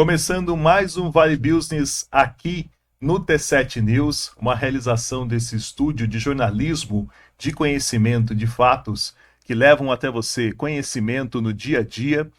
Começando mais um Vale Business aqui no T7 News, uma realização desse estúdio de jornalismo, de conhecimento, de fatos que levam até você conhecimento no dia a dia.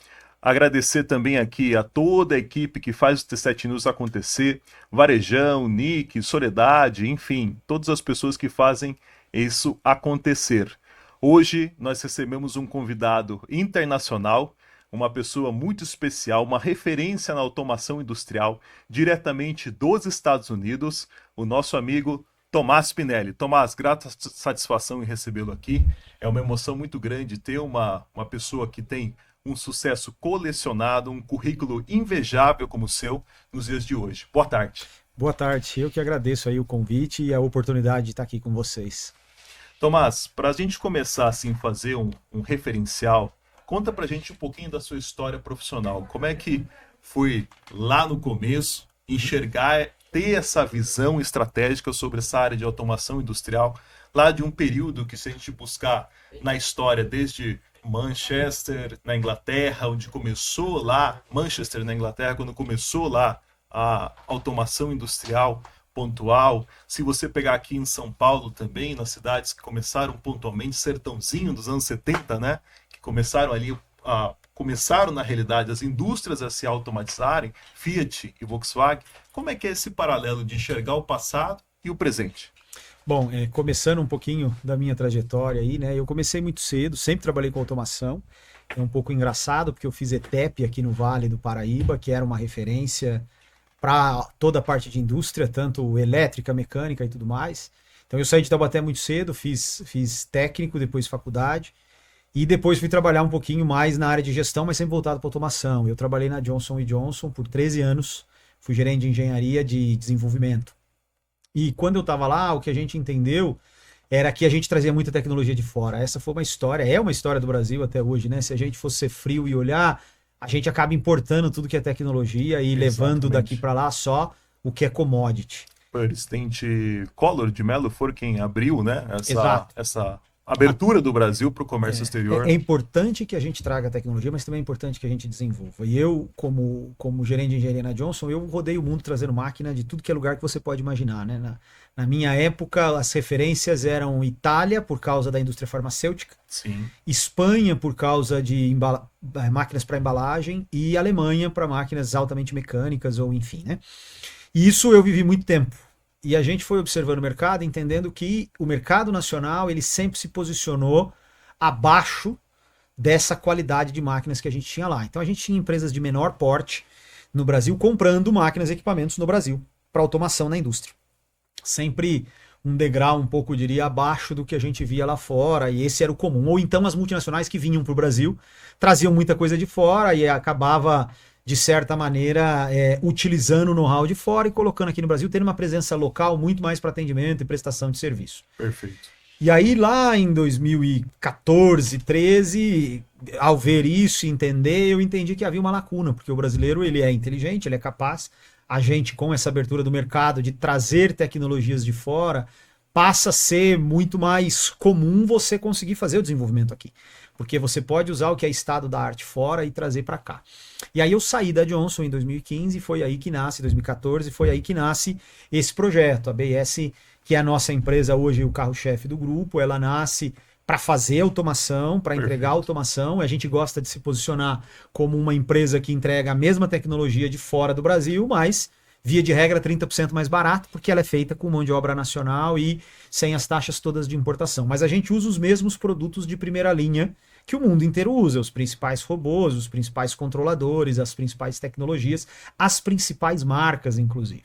Agradecer também aqui a toda a equipe que faz o T7 News acontecer, Varejão, Nick, Soledade, enfim, todas as pessoas que fazem isso acontecer. Hoje nós recebemos um convidado internacional, uma pessoa muito especial, uma referência na automação industrial, diretamente dos Estados Unidos, o nosso amigo Tomás Spinelli. Tomás, grata satisfação em recebê-lo aqui. É uma emoção muito grande ter uma pessoa que tem um sucesso colecionado, um currículo invejável como o seu nos dias de hoje. Boa tarde. Boa tarde, eu que agradeço aí o convite e a oportunidade de estar aqui com vocês. Tomás, para a gente começar assim, fazer um referencial, conta pra gente um pouquinho da sua história profissional. Como é que foi lá no começo enxergar, ter essa visão estratégica sobre essa área de automação industrial, lá de um período que, se a gente buscar na história, desde Manchester, na Inglaterra, onde começou lá, Manchester, na Inglaterra, quando começou lá a automação industrial pontual. Se você pegar aqui em São Paulo também, nas cidades que começaram pontualmente, Sertãozinho dos anos 70, né? Começaram ali, começaram na realidade as indústrias a se automatizarem, Fiat e Volkswagen. Como é que é esse paralelo de enxergar o passado e o presente? Bom, começando um pouquinho da minha trajetória aí, né? Eu comecei muito cedo, sempre trabalhei com automação. É um pouco engraçado porque eu fiz ETEP aqui no Vale do Paraíba, que era uma referência para toda a parte de indústria, tanto elétrica, mecânica e tudo mais. Então eu saí de Taubaté muito cedo, fiz técnico, depois faculdade. E depois fui trabalhar um pouquinho mais na área de gestão, mas sempre voltado para automação. Eu trabalhei na Johnson & Johnson por 13 anos, fui gerente de engenharia de desenvolvimento. E quando eu estava lá, o que a gente entendeu era que a gente trazia muita tecnologia de fora. Essa foi uma história, é uma história do Brasil até hoje, né? Se a gente fosse ser frio e olhar, a gente acaba importando tudo que é tecnologia e levando daqui para lá só o que é commodity. O presidente Collor de Mello foi quem abriu, né, essa abertura do Brasil para o comércio exterior. É importante que a gente traga tecnologia, mas também é importante que a gente desenvolva. E eu, como gerente de engenharia na Johnson, eu rodei o mundo trazendo máquina de tudo que é lugar que você pode imaginar, né? Na minha época, as referências eram Itália, por causa da indústria farmacêutica, sim. Espanha, por causa de máquinas para embalagem, e Alemanha para máquinas altamente mecânicas, ou enfim, né? E isso eu vivi muito tempo. E a gente foi observando o mercado, entendendo que o mercado nacional ele sempre se posicionou abaixo dessa qualidade de máquinas que a gente tinha lá. Então a gente tinha empresas de menor porte no Brasil comprando máquinas e equipamentos no Brasil para automação na indústria. Sempre um degrau um pouco, eu diria, abaixo do que a gente via lá fora, e esse era o comum. Ou então as multinacionais que vinham para o Brasil traziam muita coisa de fora e acabava, de certa maneira, utilizando o know-how de fora e colocando aqui no Brasil, tendo uma presença local muito mais para atendimento e prestação de serviço. Perfeito. E aí, lá em 2014, 13, ao ver isso e entender, eu entendi que havia uma lacuna, porque o brasileiro ele é inteligente, ele é capaz. A gente, com essa abertura do mercado de trazer tecnologias de fora, passa a ser muito mais comum você conseguir fazer o desenvolvimento aqui. Porque você pode usar o que é estado da arte fora e trazer para cá. E aí eu saí da Johnson em 2015, foi aí que nasce, 2014, foi aí que nasce esse projeto. A BIS, que é a nossa empresa hoje, o carro-chefe do grupo, ela nasce para fazer automação, para entregar automação. A gente gosta de se posicionar como uma empresa que entrega a mesma tecnologia de fora do Brasil, mas via de regra 30% mais barato, porque ela é feita com mão de obra nacional e sem as taxas todas de importação. Mas a gente usa os mesmos produtos de primeira linha que o mundo inteiro usa, os principais robôs, os principais controladores, as principais tecnologias, as principais marcas, inclusive.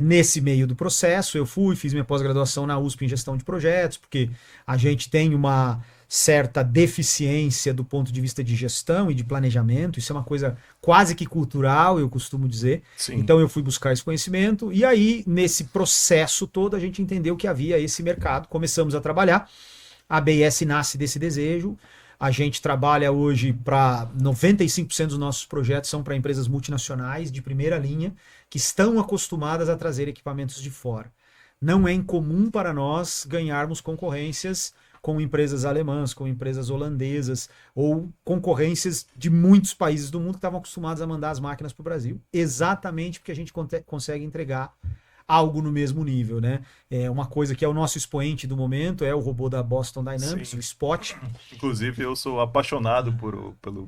Nesse meio do processo, eu fiz minha pós-graduação na USP em gestão de projetos, porque a gente tem uma certa deficiência do ponto de vista de gestão e de planejamento, isso é uma coisa quase que cultural, eu costumo dizer. Sim. Então eu fui buscar esse conhecimento, e aí nesse processo todo a gente entendeu que havia esse mercado, começamos a trabalhar, a BIS nasce desse desejo. A gente trabalha hoje para 95% dos nossos projetos são para empresas multinacionais de primeira linha que estão acostumadas a trazer equipamentos de fora. Não é incomum para nós ganharmos concorrências com empresas alemãs, com empresas holandesas, ou concorrências de muitos países do mundo que estavam acostumados a mandar as máquinas para o Brasil, exatamente porque a gente consegue entregar algo no mesmo nível, né? É uma coisa que é o nosso expoente do momento, é o robô da Boston Dynamics, Sim. o Spot. Inclusive, eu sou apaixonado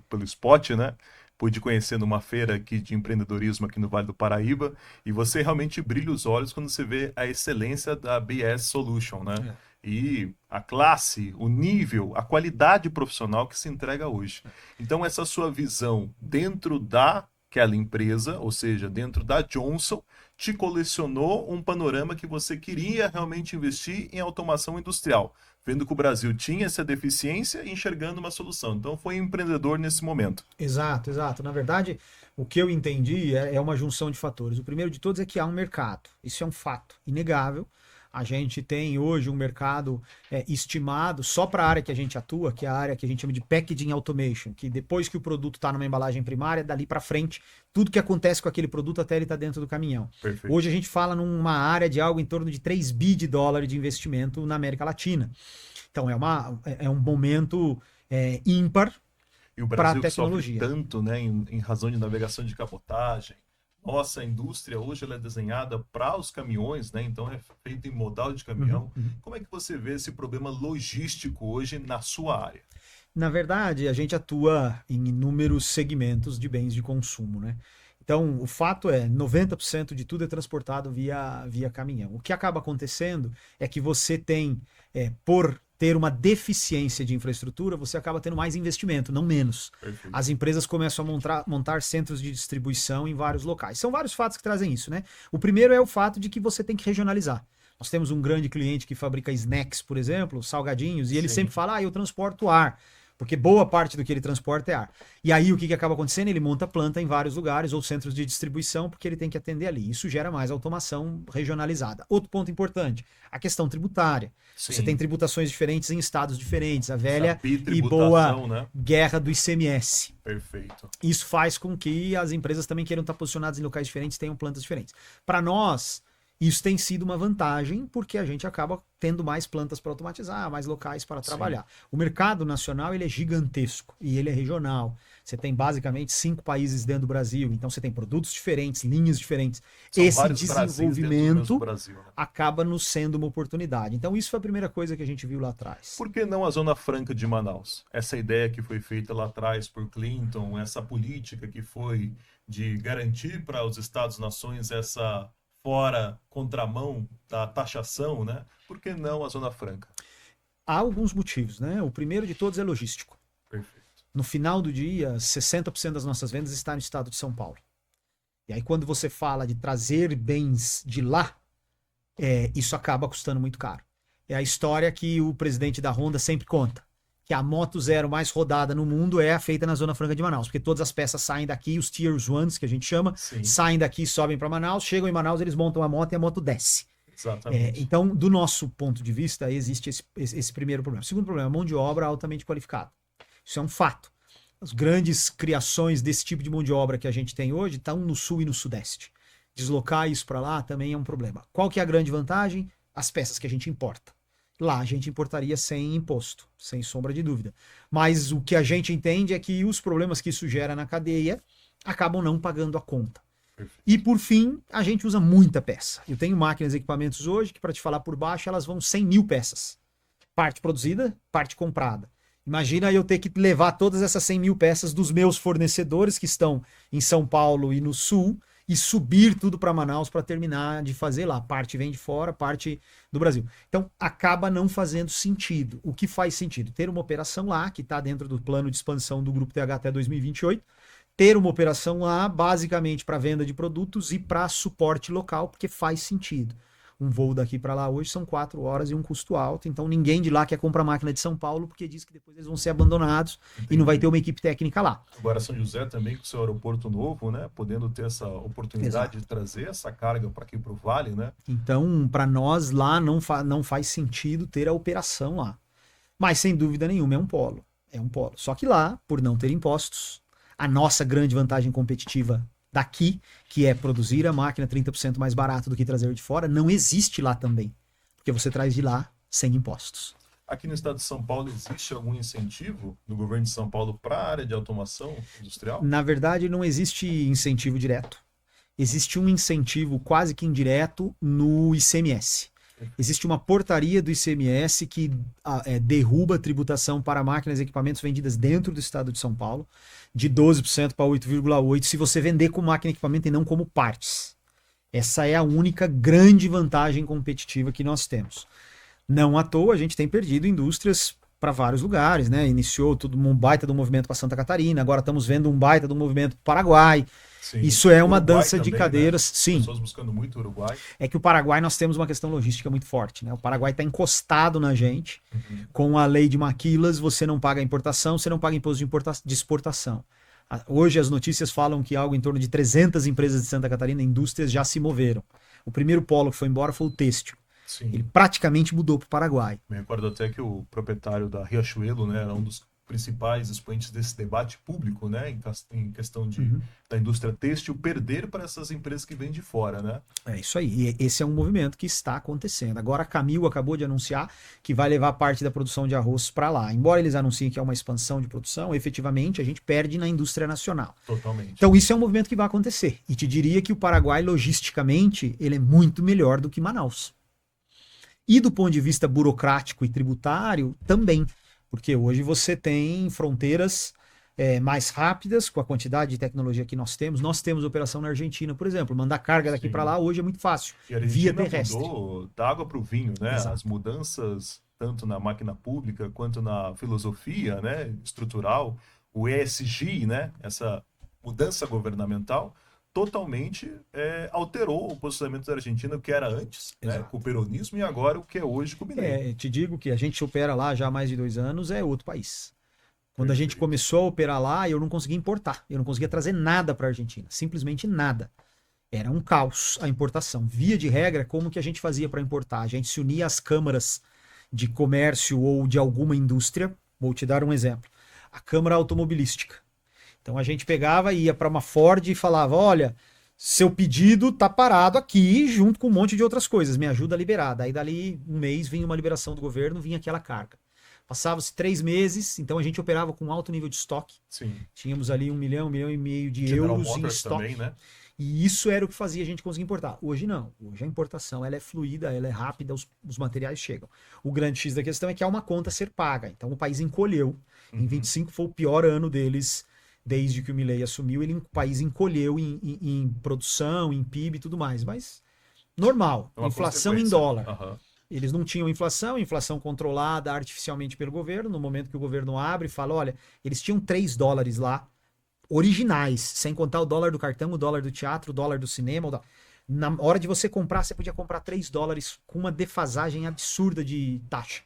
pelo Spot, né? Pude conhecer numa feira aqui de empreendedorismo aqui no Vale do Paraíba, e você realmente brilha os olhos quando você vê a excelência da BS Solution, né? É. E a classe, o nível, a qualidade profissional que se entrega hoje. Então, essa sua visão dentro daquela empresa, ou seja, dentro da Johnson, te colecionou um panorama que você queria realmente investir em automação industrial, vendo que o Brasil tinha essa deficiência e enxergando uma solução. Então, foi empreendedor nesse momento. Exato, exato. Na verdade, o que eu entendi é uma junção de fatores. O primeiro de todos é que há um mercado. Isso é um fato inegável. A gente tem hoje um mercado estimado só para a área que a gente atua, que é a área que a gente chama de packaging automation, que depois que o produto está numa embalagem primária, dali para frente, tudo que acontece com aquele produto até ele está dentro do caminhão. Perfeito. Hoje a gente fala numa área de algo em torno de 3 bi de dólares de investimento na América Latina. Então é um momento ímpar E o para a Brasil que sofre tecnologia. tanto, né, em razão de navegação de cabotagem. Nossa indústria hoje ela é desenhada para os caminhões, né? Então é feita em modal de caminhão. Como é que você vê esse problema logístico hoje na sua área? Na verdade, a gente atua em inúmeros segmentos de bens de consumo, né? Então, o fato é, 90% de tudo é transportado via caminhão. O que acaba acontecendo é que você tem, por ter uma deficiência de infraestrutura, você acaba tendo mais investimento, não menos. Perfeito. As empresas começam a montar centros de distribuição em vários locais. São vários fatos que trazem isso, né? O primeiro é o fato de que você tem que regionalizar. Nós temos um grande cliente que fabrica snacks, por exemplo, salgadinhos, e ele Sim. sempre fala, eu transporto ar. Porque boa parte do que ele transporta é ar. E aí o que acaba acontecendo? Ele monta planta em vários lugares ou centros de distribuição, porque ele tem que atender ali. Isso gera mais automação regionalizada. Outro ponto importante, a questão tributária. Sim. Você tem tributações diferentes em estados diferentes. A velha Essa e bitributação, boa né? guerra do ICMS. Perfeito. Isso faz com que as empresas também queiram estar posicionadas em locais diferentes, tenham plantas diferentes. Para nós, isso tem sido uma vantagem, porque a gente acaba tendo mais plantas para automatizar, mais locais para trabalhar. O mercado nacional ele é gigantesco e ele é regional. Você tem basicamente 5 países dentro do Brasil, então você tem produtos diferentes, linhas diferentes. São Esse vários Brasis dentro do desenvolvimento mesmo Brasil, né? acaba nos sendo uma oportunidade. Então isso foi a primeira coisa que a gente viu lá atrás. Por que não a Zona Franca de Manaus? Essa ideia que foi feita lá atrás por Clinton, essa política que foi de garantir para os Estados-nações essa contramão da taxação, né? Por que não a Zona Franca? Há alguns motivos, né? O primeiro de todos é logístico. Perfeito. No final do dia, 60% das nossas vendas está no estado de São Paulo. E aí, quando você fala de trazer bens de lá, isso acaba custando muito caro. É a história que o presidente da Honda sempre conta, que a moto zero mais rodada no mundo é feita na Zona Franca de Manaus, porque todas as peças saem daqui, os Tiers 1, que a gente chama, Sim. saem daqui e sobem para Manaus, chegam em Manaus, eles montam a moto e a moto desce. Exatamente. Então, do nosso ponto de vista, existe esse primeiro problema. O segundo problema, mão de obra altamente qualificada. Isso é um fato. As grandes criações desse tipo de mão de obra que a gente tem hoje estão no sul e no sudeste. Deslocar isso para lá também é um problema. Qual que é a grande vantagem? As peças que a gente importa. Lá a gente importaria sem imposto, sem sombra de dúvida. Mas o que a gente entende é que os problemas que isso gera na cadeia acabam não pagando a conta. Perfeito. E por fim, a gente usa muita peça. Eu tenho máquinas e equipamentos hoje que, para te falar por baixo, elas vão 100 mil peças. Parte produzida, parte comprada. Imagina eu ter que levar todas essas 100 mil peças dos meus fornecedores que estão em São Paulo e no Sul e subir tudo para Manaus para terminar de fazer lá. Parte vem de fora, parte do Brasil. Então, acaba não fazendo sentido. O que faz sentido? Ter uma operação lá, que está dentro do plano de expansão do Grupo TH até 2028, ter uma operação lá, basicamente para venda de produtos e para suporte local, porque faz sentido. Um voo daqui para lá hoje são 4 horas e um custo alto, então ninguém de lá quer comprar máquina de São Paulo, porque diz que depois eles vão ser abandonados. Entendi. E não vai ter uma equipe técnica lá. Agora São José também com seu aeroporto novo, né? Podendo ter essa oportunidade Exato. De trazer essa carga para aqui para o Vale, né? Então, para nós lá não faz sentido ter a operação lá. Mas sem dúvida nenhuma é um polo. É um polo. Só que lá, por não ter impostos, a nossa grande vantagem competitiva daqui, que é produzir a máquina 30% mais barato do que trazer de fora, não existe lá também. Porque você traz de lá sem impostos. Aqui no estado de São Paulo existe algum incentivo do governo de São Paulo para a área de automação industrial? Na verdade, não existe incentivo direto. Existe um incentivo quase que indireto no ICMS. Existe uma portaria do ICMS que derruba a tributação para máquinas e equipamentos vendidas dentro do estado de São Paulo, de 12% para 8,8% se você vender como máquina e equipamento e não como partes. Essa é a única grande vantagem competitiva que nós temos. Não à toa, a gente tem perdido indústrias para vários lugares, né? Iniciou tudo um baita do movimento para Santa Catarina, agora estamos vendo um baita do movimento para o Paraguai. Sim. Isso é uma Uruguai dança de também, cadeiras, né? sim. Pessoas buscando muito o Uruguai. É que o Paraguai nós temos uma questão logística muito forte, né? O Paraguai está encostado na gente. Com a lei de maquilas, você não paga importação, você não paga imposto de exportação. Hoje as notícias falam que algo em torno de 300 empresas de Santa Catarina, indústrias, já se moveram. O primeiro polo que foi embora foi o têxtil. Sim. Ele praticamente mudou para o Paraguai. Me recordo até que o proprietário da Riachuelo, né, era um dos principais expoentes desse debate público, né, em questão da indústria têxtil, perder para essas empresas que vêm de fora, né? É isso aí. E esse é um movimento que está acontecendo. Agora a Camil acabou de anunciar que vai levar parte da produção de arroz para lá. Embora eles anunciem que é uma expansão de produção, efetivamente a gente perde na indústria nacional. Totalmente. Então isso é um movimento que vai acontecer. E te diria que o Paraguai, logisticamente, ele é muito melhor do que Manaus. E do ponto de vista burocrático e tributário, também. Porque hoje você tem fronteiras mais rápidas com a quantidade de tecnologia que nós temos. Nós temos operação na Argentina, por exemplo. Mandar carga daqui para lá hoje é muito fácil. E a via Argentina terrestre. mudou da água para o vinho, né? Exato. As mudanças, tanto na máquina pública quanto na filosofia, né, estrutural, o ESG, né, essa mudança governamental, totalmente alterou o posicionamento da Argentina, o que era antes, né, com o peronismo, e agora o que é hoje com o Milei. Te digo que a gente opera lá já há mais de 2 anos, é outro país. Quando a gente começou a operar lá, eu não conseguia importar, eu não conseguia trazer nada para a Argentina, simplesmente nada. Era um caos a importação. Via de regra, como que a gente fazia para importar? A gente se unia às câmaras de comércio ou de alguma indústria. Vou te dar um exemplo. A Câmara Automobilística. Então a gente pegava, ia para uma Ford e falava, olha, seu pedido tá parado aqui, junto com um monte de outras coisas, me ajuda a liberar. Daí dali um mês vinha uma liberação do governo, vinha aquela carga. Passava-se 3 meses, então a gente operava com alto nível de estoque. Sim. Tínhamos ali 1 milhão, 1,5 milhão de General euros em Motors estoque. também, né? E isso era o que fazia a gente conseguir importar. Hoje não. Hoje a importação ela é fluida, ela é rápida, os materiais chegam. O grande X da questão é que há uma conta a ser paga. Então o país encolheu. Em 25 foi o pior ano deles desde que o Milei assumiu. O país encolheu em produção, em PIB e tudo mais. Mas normal. Inflação em dólar. Eles não tinham inflação controlada artificialmente pelo governo. No momento que o governo abre e fala, olha, eles tinham 3 dólares lá, originais, sem contar o dólar do cartão, o dólar do teatro, o dólar do cinema. Na hora de você comprar, você podia comprar 3 dólares com uma defasagem absurda de taxa.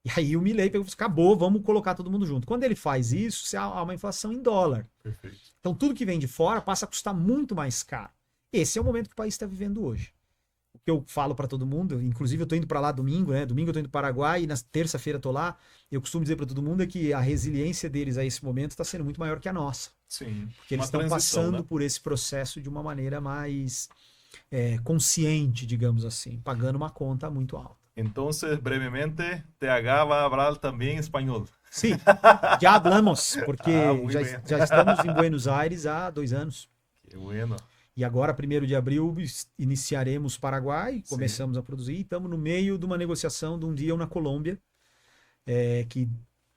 E aí o Milei pegou e falou, acabou, vamos colocar todo mundo junto. Quando ele faz isso, há uma inflação em dólar. Perfeito. Então tudo que vem de fora passa a custar muito mais caro. Esse é o momento que o país está vivendo hoje. O que eu falo para todo mundo, inclusive eu tô indo para lá domingo, né? Domingo eu tô indo para o Paraguai e na terça-feira tô lá. Eu costumo dizer para todo mundo que a resiliência deles a esse momento está sendo muito maior que a nossa. Sim. Porque eles estão passando por esse processo de uma maneira mais consciente, digamos assim, pagando uma conta muito alta. Então, brevemente, TH vai falar também espanhol. Sim, já hablamos, porque já estamos em Buenos Aires há 2 anos. Que bueno. E agora, 1º de abril, iniciaremos Paraguai, começamos a produzir e estamos no meio de uma negociação de um dia na Colômbia, que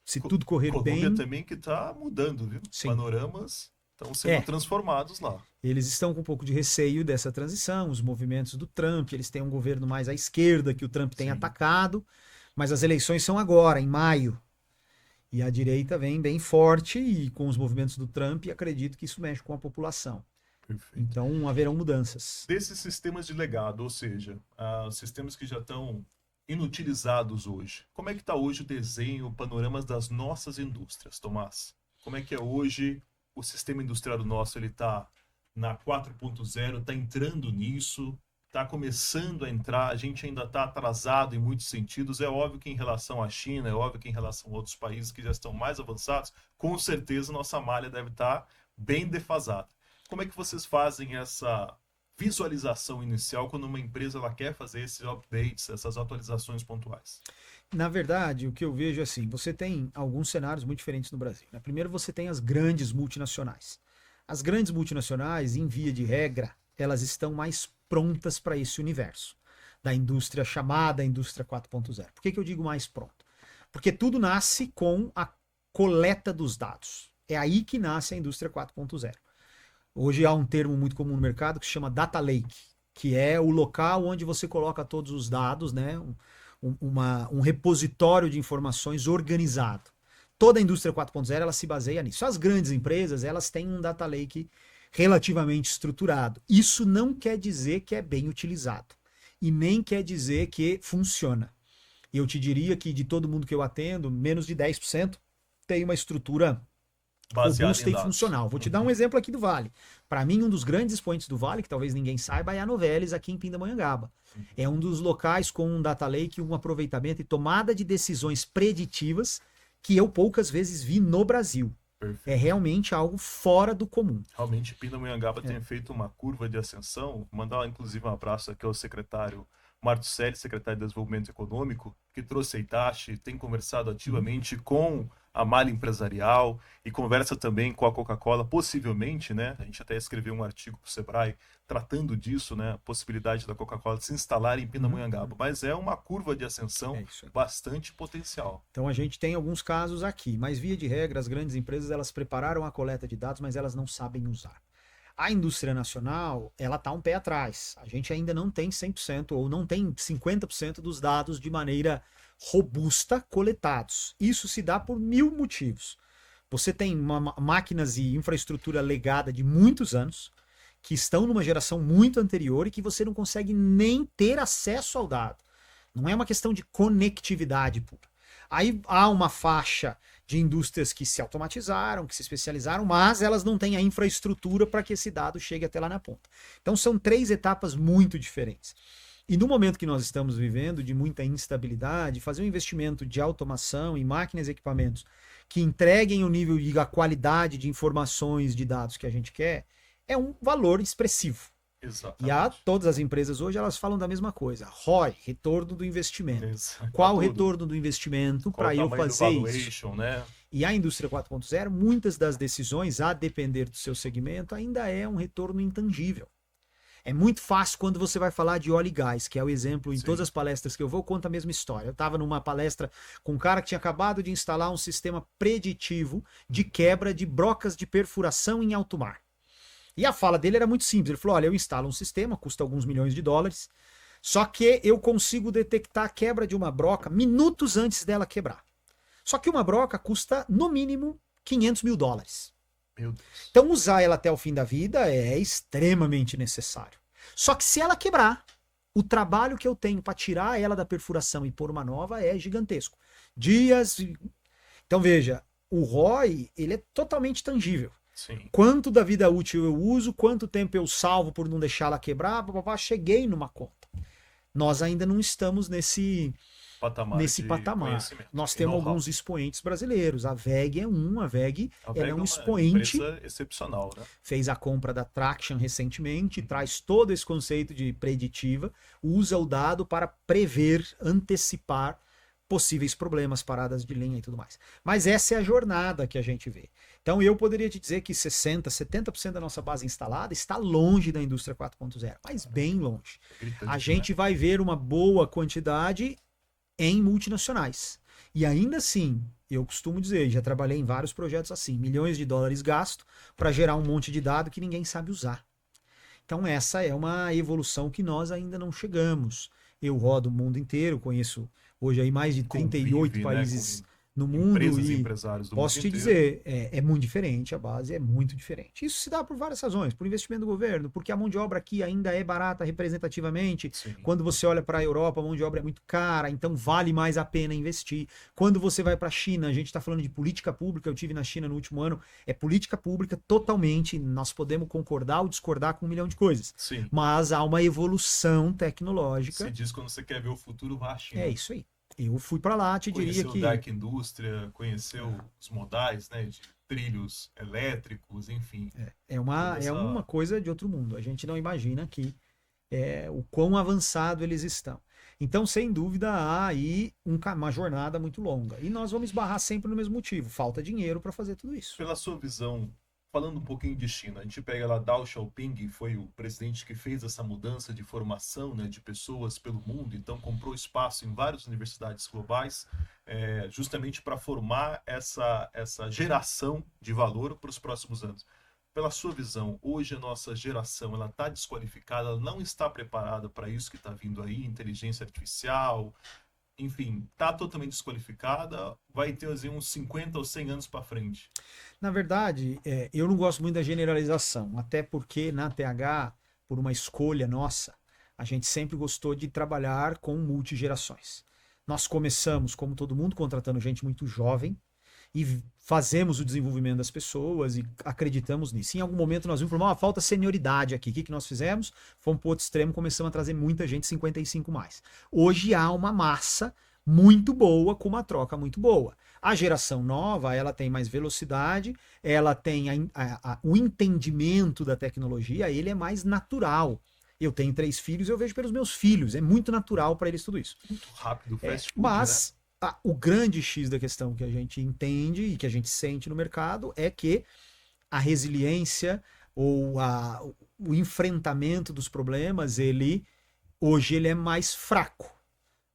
se tudo correr bem... Colômbia também que está mudando, viu? Sim. Panoramas estão sendo transformados lá. Eles estão com um pouco de receio dessa transição, os movimentos do Trump, eles têm um governo mais à esquerda que o Trump tem atacado, mas as eleições são agora, em maio. E a direita vem bem forte e com os movimentos do Trump, e acredito que isso mexe com a população. Perfeito. Então haverão mudanças. Desses sistemas de legado, ou seja, sistemas que já estão inutilizados hoje, como é que está hoje o desenho, panoramas das nossas indústrias, Tomás? Como é que é hoje o sistema industrial nosso? Ele está na 4.0, está entrando nisso, está começando a entrar, a gente ainda está atrasado em muitos sentidos. É óbvio que em relação à China, é óbvio que em relação a outros países que já estão mais avançados, com certeza nossa malha deve estar bem defasada. Como é que vocês fazem essa visualização inicial quando uma empresa ela quer fazer esses updates, essas atualizações pontuais? Na verdade, o que eu vejo é assim, você tem alguns cenários muito diferentes no Brasil, né? Primeiro você tem as grandes multinacionais. As grandes multinacionais, em via de regra, elas estão mais prontas para esse universo da indústria chamada indústria 4.0. Por que que eu digo mais pronto? Porque tudo nasce com a coleta dos dados. É aí que nasce a indústria 4.0. Hoje há um termo muito comum no mercado que se chama data lake, que é o local onde você coloca todos os dados, né? Um repositório de informações organizado. Toda a indústria 4.0 ela se baseia nisso. As grandes empresas elas têm um data lake relativamente estruturado. Isso não quer dizer que é bem utilizado e nem quer dizer que funciona. Eu te diria que de todo mundo que eu atendo, menos de 10% tem uma estrutura Baseado robusta em e dados. funcional. Vou te dar um exemplo aqui do Vale. Para mim, um dos grandes expoentes do Vale, que talvez ninguém saiba, é a Novelis aqui em Pindamonhangaba. É um dos locais com um data lake, um aproveitamento e tomada de decisões preditivas que eu poucas vezes vi no Brasil. Perfeito. É realmente algo fora do comum. Realmente, Pindamonhangaba tem feito uma curva de ascensão. Vou mandar, inclusive, um abraço aqui ao secretário Martuccelli, secretário de Desenvolvimento Econômico, que trouxe a Itachi, tem conversado ativamente com a malha empresarial e conversa também com a Coca-Cola, possivelmente, né? A gente até escreveu um artigo para o Sebrae tratando disso, né? A possibilidade da Coca-Cola se instalar em Pindamonhangaba. Mas é uma curva de ascensão bastante potencial. Então a gente tem alguns casos aqui, mas via de regra as grandes empresas elas prepararam a coleta de dados, mas elas não sabem usar. A indústria nacional, ela está um pé atrás. A gente ainda não tem 100% ou não tem 50% dos dados de maneira robusta coletados. Isso se dá por 1000 motivos. Você tem máquinas e infraestrutura legada de muitos anos, que estão numa geração muito anterior e que você não consegue nem ter acesso ao dado. Não é uma questão de conectividade pura. Aí há uma faixa de indústrias que se automatizaram, que se especializaram, mas elas não têm a infraestrutura para que esse dado chegue até lá na ponta. Então são 3 etapas muito diferentes. E no momento que nós estamos vivendo de muita instabilidade, fazer um investimento de automação em máquinas e equipamentos que entreguem o nível e a qualidade de informações, de dados que a gente quer, é um valor expressivo. Exatamente. E todas as empresas hoje elas falam da mesma coisa. ROI, retorno do investimento. Exato. Qual o retorno do investimento para eu fazer isso? Né? E a indústria 4.0, muitas das decisões, a depender do seu segmento, ainda é um retorno intangível. É muito fácil quando você vai falar de óleo e gás, que é o exemplo em todas as palestras que eu vou, conta a mesma história. Eu estava numa palestra com um cara que tinha acabado de instalar um sistema preditivo de quebra de brocas de perfuração em alto mar. E a fala dele era muito simples. Ele falou, olha, eu instalo um sistema, custa alguns milhões de dólares, só que eu consigo detectar a quebra de uma broca minutos antes dela quebrar. Só que uma broca custa, no mínimo, 500 mil dólares. Meu Deus. Então usar ela até o fim da vida é extremamente necessário. Só que se ela quebrar, o trabalho que eu tenho para tirar ela da perfuração e pôr uma nova é gigantesco. Dias... Então veja, o ROI ele é totalmente tangível. Sim. Quanto da vida útil eu uso, quanto tempo eu salvo por não deixá-la quebrar, cheguei numa conta. Nós ainda não estamos nesse patamar. Nós temos alguns expoentes brasileiros. A WEG é um, a WEG ela é um expoente. Excepcional, né? Fez a compra da Traction recentemente, traz todo esse conceito de preditiva, usa o dado para prever, antecipar possíveis problemas, paradas de linha e tudo mais. Mas essa é a jornada que a gente vê. Então eu poderia te dizer que 60%, 70% da nossa base instalada está longe da indústria 4.0, mas bem longe. A gente vai ver uma boa quantidade em multinacionais. E ainda assim, eu costumo dizer, já trabalhei em vários projetos assim, milhões de dólares gasto para gerar um monte de dado que ninguém sabe usar. Então essa é uma evolução que nós ainda não chegamos. Eu rodo o mundo inteiro, conheço hoje aí mais de 38 países no mundo e posso te dizer, é muito diferente, a base é muito diferente. Isso se dá por várias razões, por investimento do governo, porque a mão de obra aqui ainda é barata representativamente. Sim. Quando você olha para a Europa, a mão de obra é muito cara, então vale mais a pena investir. Quando você vai para a China, a gente está falando de política pública, eu tive na China no último ano, é política pública totalmente, nós podemos concordar ou discordar com um milhão de coisas. Sim. Mas há uma evolução tecnológica. Se diz quando você quer ver o futuro, vá à China. É isso aí. Eu fui para lá, te diria que... Conheceu o Dark Indústria, conheceu os modais, né, de trilhos elétricos, enfim. É uma, Toda é uma coisa de outro mundo. A gente não imagina que o quão avançado eles estão. Então, sem dúvida, há aí uma jornada muito longa. E nós vamos esbarrar sempre no mesmo motivo: falta dinheiro para fazer tudo isso. Pela sua visão, falando um pouquinho de China, a gente pega lá Deng Xiaoping, foi o presidente que fez essa mudança de formação, né, de pessoas pelo mundo, então comprou espaço em várias universidades globais, justamente para formar essa geração de valor para os próximos anos. Pela sua visão, hoje a nossa geração ela está desqualificada, ela não está preparada para isso que está vindo aí, inteligência artificial, enfim, está totalmente desqualificada, vai ter assim, uns 50 ou 100 anos para frente. Na verdade, eu não gosto muito da generalização, até porque na TH, por uma escolha nossa, a gente sempre gostou de trabalhar com multigerações. Nós começamos, como todo mundo, contratando gente muito jovem e fazemos o desenvolvimento das pessoas e acreditamos nisso. Em algum momento nós vimos uma falta senioridade aqui. O que nós fizemos? Fomos para o outro extremo, começamos a trazer muita gente 55 mais. Hoje há uma massa muito boa, com uma troca muito boa. A geração nova, ela tem mais velocidade, ela tem o entendimento da tecnologia, ele é mais natural. Eu tenho 3 filhos, eu vejo pelos meus filhos, é muito natural para eles tudo isso. Muito rápido, fast food, mas né? O grande X da questão que a gente entende e que a gente sente no mercado é que a resiliência ou o enfrentamento dos problemas, hoje ele é mais fraco.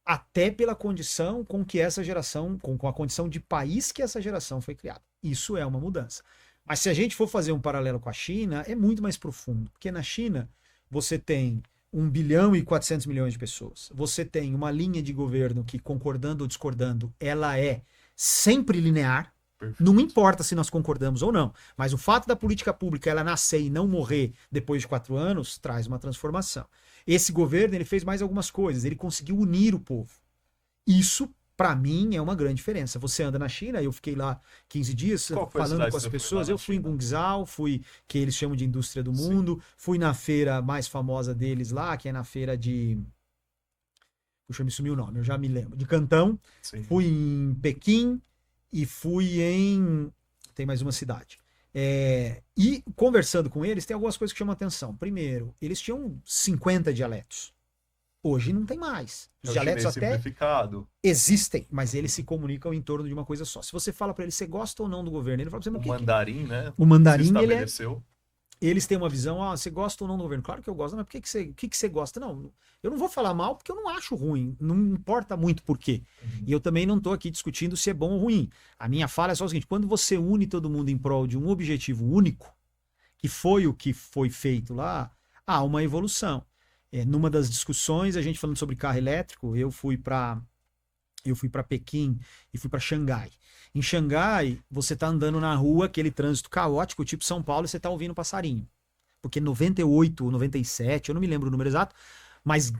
Até pela condição com que essa geração, com a condição de país que essa geração foi criada. Isso é uma mudança. Mas se a gente for fazer um paralelo com a China, é muito mais profundo. Porque na China, você tem 1 bilhão e 400 milhões de pessoas. Você tem uma linha de governo que, concordando ou discordando, ela é sempre linear. Perfeito. Não importa se nós concordamos ou não. Mas o fato da política pública ela nascer e não morrer depois de 4 anos traz uma transformação. Esse governo ele fez mais algumas coisas. Ele conseguiu unir o povo. Isso, para mim, é uma grande diferença. Você anda na China, eu fiquei lá 15 dias falando com as pessoas. Eu fui em Guangzhou, que eles chamam de indústria do mundo. Sim. Fui na feira mais famosa deles lá, que é na feira de... Puxa, me sumiu o nome, eu já me lembro. De Cantão. Sim. Fui em Pequim e fui em... Tem mais uma cidade. E conversando com eles, tem algumas coisas que chamam a atenção. Primeiro, eles tinham 50 dialetos. Hoje não tem mais. Os dialetos até existem, mas eles se comunicam em torno de uma coisa só. Se você fala para ele, você gosta ou não do governo, ele fala pra você, o mandarim, né? O mandarim, eles têm uma visão, você gosta ou não do governo? Claro que eu gosto, mas por que você gosta? Não, eu não vou falar mal porque eu não acho ruim, não importa muito por quê. Uhum. E eu também não estou aqui discutindo se é bom ou ruim. A minha fala é só o seguinte: quando você une todo mundo em prol de um objetivo único, que foi o que foi feito lá, há uma evolução. Numa das discussões, a gente falando sobre carro elétrico, eu fui para Pequim e fui para Xangai. Em Xangai, você tá andando na rua, aquele trânsito caótico, tipo São Paulo, e você tá ouvindo passarinho. Porque 98 ou 97, eu não me lembro o número exato, mas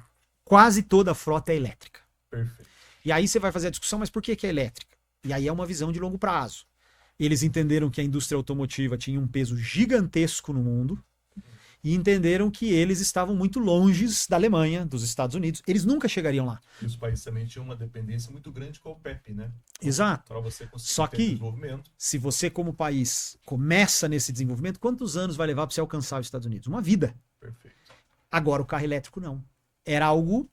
quase toda a frota é elétrica. Perfeito. E aí você vai fazer a discussão, mas por que é elétrica? E aí é uma visão de longo prazo. Eles entenderam que a indústria automotiva tinha um peso gigantesco no mundo, e entenderam que eles estavam muito longe da Alemanha, dos Estados Unidos. Eles nunca chegariam lá. E os países também tinham uma dependência muito grande com o PEP, né? Exato. Para você conseguir Só ter que, desenvolvimento. Se você como país começa nesse desenvolvimento, quantos anos vai levar para você alcançar os Estados Unidos? Uma vida. Perfeito. Agora, o carro elétrico não. Era algo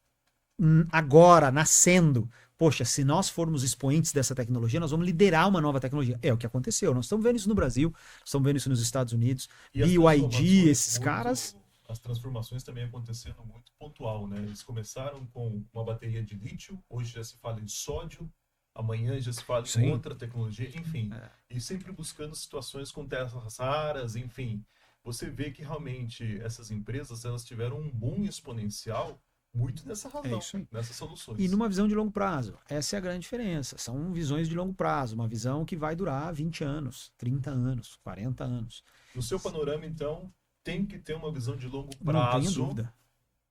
agora, nascendo. Poxa, se nós formos expoentes dessa tecnologia, nós vamos liderar uma nova tecnologia. É o que aconteceu. Nós estamos vendo isso no Brasil, estamos vendo isso nos Estados Unidos. BYD, esses caras... As transformações também acontecendo muito pontual, né? Eles começaram com uma bateria de lítio, hoje já se fala em sódio, amanhã já se fala em outra tecnologia, enfim. E sempre buscando situações com terras raras, enfim. Você vê que realmente essas empresas, elas tiveram um boom exponencial muito nessa razão, nessas soluções. E numa visão de longo prazo. Essa é a grande diferença. São visões de longo prazo. Uma visão que vai durar 20 anos, 30 anos, 40 anos. No seu panorama, então, tem que ter uma visão de longo prazo. Não tenho dúvida.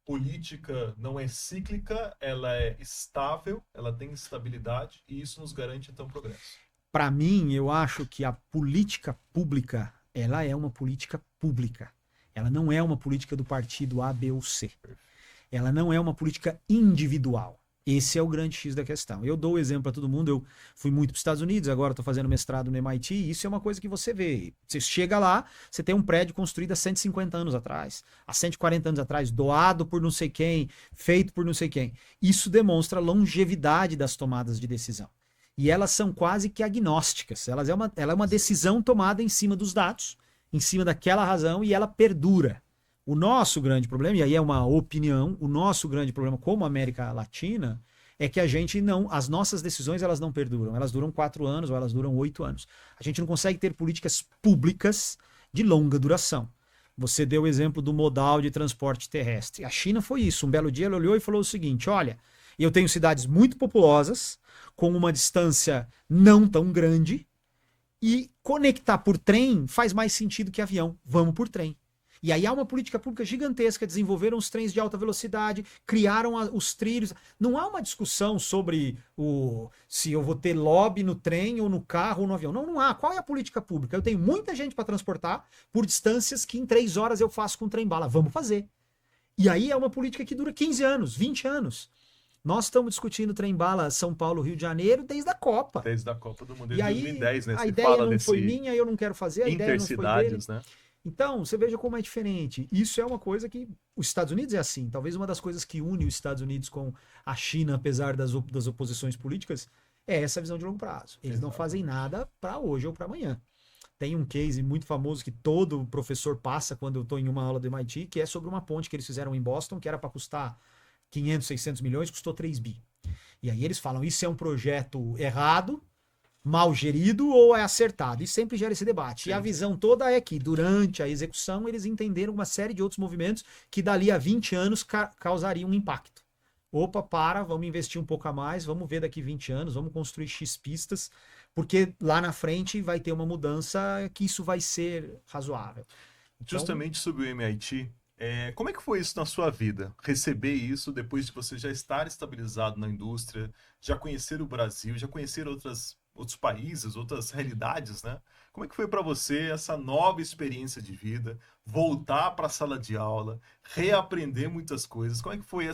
Política não é cíclica, ela é estável, ela tem estabilidade e isso nos garante, então, progresso. Para mim, eu acho que a política pública, ela é uma política pública. Ela não é uma política do partido A, B ou C. Ela não é uma política individual. Esse é o grande X da questão. Eu dou o exemplo para todo mundo. Eu fui muito para os Estados Unidos, agora estou fazendo mestrado no MIT. E isso é uma coisa que você vê. Você chega lá, você tem um prédio construído há 150 anos atrás, há 140 anos atrás, doado por não sei quem, feito por não sei quem. Isso demonstra a longevidade das tomadas de decisão. E elas são quase que agnósticas. Ela é uma decisão tomada em cima dos dados, em cima daquela razão, e ela perdura. O nosso grande problema, e aí é uma opinião, o nosso grande problema como América Latina é que a gente não, as nossas decisões elas não perduram, elas duram 4 anos ou elas duram 8 anos. A gente não consegue ter políticas públicas de longa duração. Você deu o exemplo do modal de transporte terrestre. A China foi isso. Um belo dia ela olhou e falou o seguinte: olha, eu tenho cidades muito populosas, com uma distância não tão grande, e conectar por trem faz mais sentido que avião. Vamos por trem. E aí há uma política pública gigantesca, desenvolveram os trens de alta velocidade, criaram os trilhos. Não há uma discussão sobre se eu vou ter lobby no trem ou no carro ou no avião. Não, não há. Qual é a política pública? Eu tenho muita gente para transportar por distâncias que em 3 horas eu faço com trem-bala. Vamos fazer. E aí é uma política que dura 15 anos, 20 anos. Nós estamos discutindo trem-bala São Paulo, Rio de Janeiro desde a Copa. Desde a Copa do Mundo, E desde aí 2010, né? a Se ideia fala não foi desse minha, eu não quero fazer, a ideia não foi dele. intercidades, né? Então, você veja como é diferente. Isso é uma coisa que os Estados Unidos é assim. Talvez uma das coisas que une os Estados Unidos com a China, apesar das oposições políticas, é essa visão de longo prazo. Eles não fazem nada para hoje ou para amanhã. Tem um case muito famoso que todo professor passa quando eu estou em uma aula do MIT, que é sobre uma ponte que eles fizeram em Boston, que era para custar 500, 600 milhões, custou 3 bi. E aí eles falam, isso é um projeto errado, mal gerido ou é acertado? E sempre gera esse debate. Sim. E a visão toda é que, durante a execução, eles entenderam uma série de outros movimentos que dali a 20 anos causariam um impacto. Opa, vamos investir um pouco a mais, vamos ver daqui 20 anos, vamos construir X pistas, porque lá na frente vai ter uma mudança que isso vai ser razoável. Então, justamente sobre o MIT, como é que foi isso na sua vida? Receber isso depois de você já estar estabilizado na indústria, já conhecer o Brasil, já conhecer outros países, outras realidades, né? Como é que foi para você essa nova experiência de vida, voltar para a sala de aula, reaprender muitas coisas? Como é que foi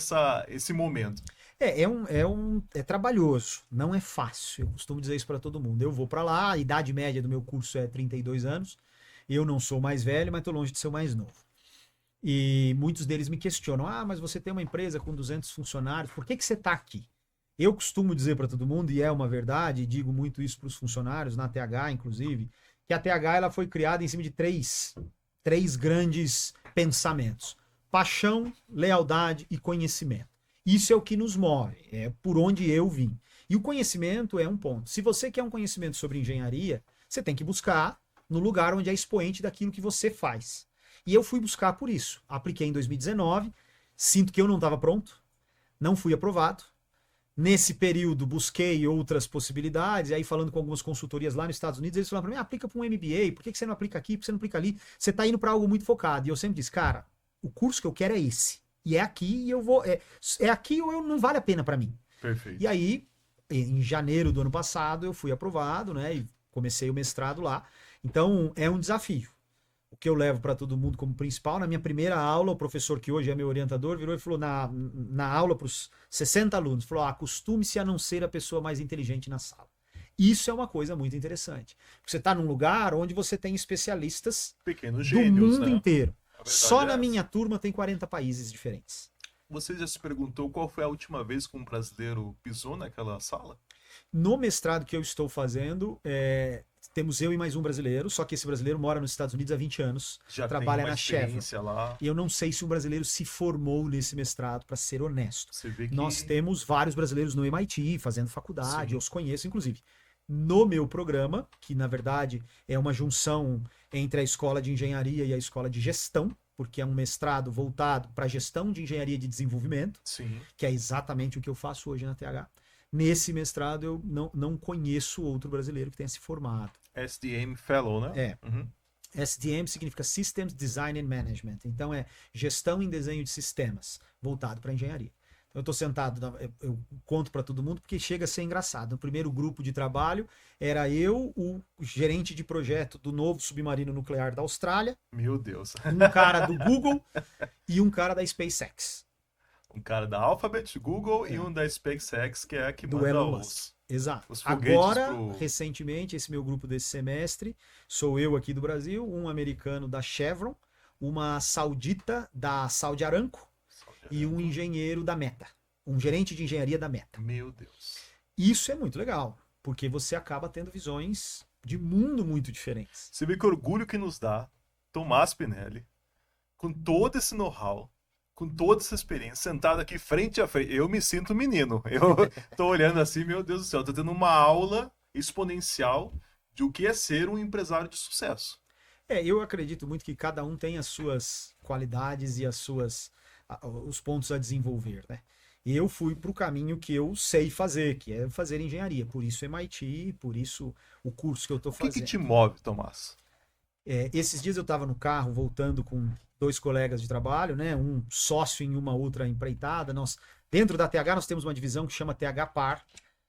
esse momento? É trabalhoso, não é fácil. Eu costumo dizer isso para todo mundo. Eu vou para lá, a idade média do meu curso é 32 anos. Eu não sou mais velho, mas estou longe de ser o mais novo. E muitos deles me questionam: mas você tem uma empresa com 200 funcionários, por que você está aqui? Eu costumo dizer para todo mundo, e é uma verdade, e digo muito isso para os funcionários, na TH inclusive, que a TH ela foi criada em cima de três grandes pensamentos: paixão, lealdade e conhecimento. Isso é o que nos move, é por onde eu vim. E o conhecimento é um ponto. Se você quer um conhecimento sobre engenharia, você tem que buscar no lugar onde é expoente daquilo que você faz. E eu fui buscar por isso. Apliquei em 2019, sinto que eu não estava pronto, não fui aprovado. Nesse período, busquei outras possibilidades, aí falando com algumas consultorias lá nos Estados Unidos, eles falaram para mim: aplica para um MBA, por que você não aplica aqui, por que você não aplica ali? Você está indo para algo muito focado. E eu sempre disse: cara, o curso que eu quero é esse. E é aqui, e eu vou... É aqui ou não vale a pena para mim. Perfeito. E aí, em janeiro do ano passado, eu fui aprovado, né? E comecei o mestrado lá. Então, é um desafio. O que eu levo para todo mundo como principal, na minha primeira aula, o professor que hoje é meu orientador virou e falou na aula para os 60 alunos, falou: acostume-se a não ser a pessoa mais inteligente na sala. Isso é uma coisa muito interessante. Você está num lugar onde você tem especialistas pequenos gênios, do mundo inteiro. Só na essa. minha turma tem 40 países diferentes. Você já se perguntou qual foi a última vez que um brasileiro pisou naquela sala? No mestrado que eu estou fazendo, temos eu e mais um brasileiro, só que esse brasileiro mora nos Estados Unidos há 20 anos, Já trabalha tem uma na Chevron. lá. E eu não sei se um brasileiro se formou nesse mestrado, para ser honesto. Você vê que... Nós temos vários brasileiros no MIT, fazendo faculdade, Sim. eu os conheço, inclusive. No meu programa, que na verdade é uma junção entre a escola de engenharia e a escola de gestão, porque é um mestrado voltado para a gestão de engenharia de desenvolvimento, Sim. que é exatamente o que eu faço hoje na TH. Nesse mestrado eu não conheço outro brasileiro que tenha se formado. SDM Fellow, né? É. Uhum. SDM significa Systems Design and Management. Então é gestão em desenho de sistemas, voltado para engenharia. Então, eu estou sentado, eu conto para todo mundo porque chega a ser engraçado. No primeiro grupo de trabalho era eu, o gerente de projeto do novo submarino nuclear da Austrália. Meu Deus. Um cara do Google e um cara da SpaceX. Um cara da Alphabet, Google e um da SpaceX, que é a que do manda Elon os, Musk. Exato. os foguetes Agora, pro... recentemente, esse meu grupo desse semestre, sou eu aqui do Brasil, um americano da Chevron, uma saudita da Saudi Aramco e um engenheiro da Meta, um gerente de engenharia da Meta. Meu Deus. Isso é muito legal, porque você acaba tendo visões de mundo muito diferentes. Você vê que orgulho que nos dá Tomás Pinelli, com todo esse know-how, com toda essa experiência, sentado aqui frente a frente. Eu me sinto menino. Eu tô olhando assim, meu Deus do céu, tô tendo uma aula exponencial de o que é ser um empresário de sucesso. Eu acredito muito que cada um tem as suas qualidades e os pontos a desenvolver, né? Eu fui para o caminho que eu sei fazer, que é fazer engenharia. Por isso MIT, por isso o curso que eu estou O que fazendo. te move, Tomás? Esses dias eu estava no carro voltando com 2 colegas de trabalho, né? Um sócio em uma outra empreitada. Dentro da TH nós temos uma divisão que chama TH Par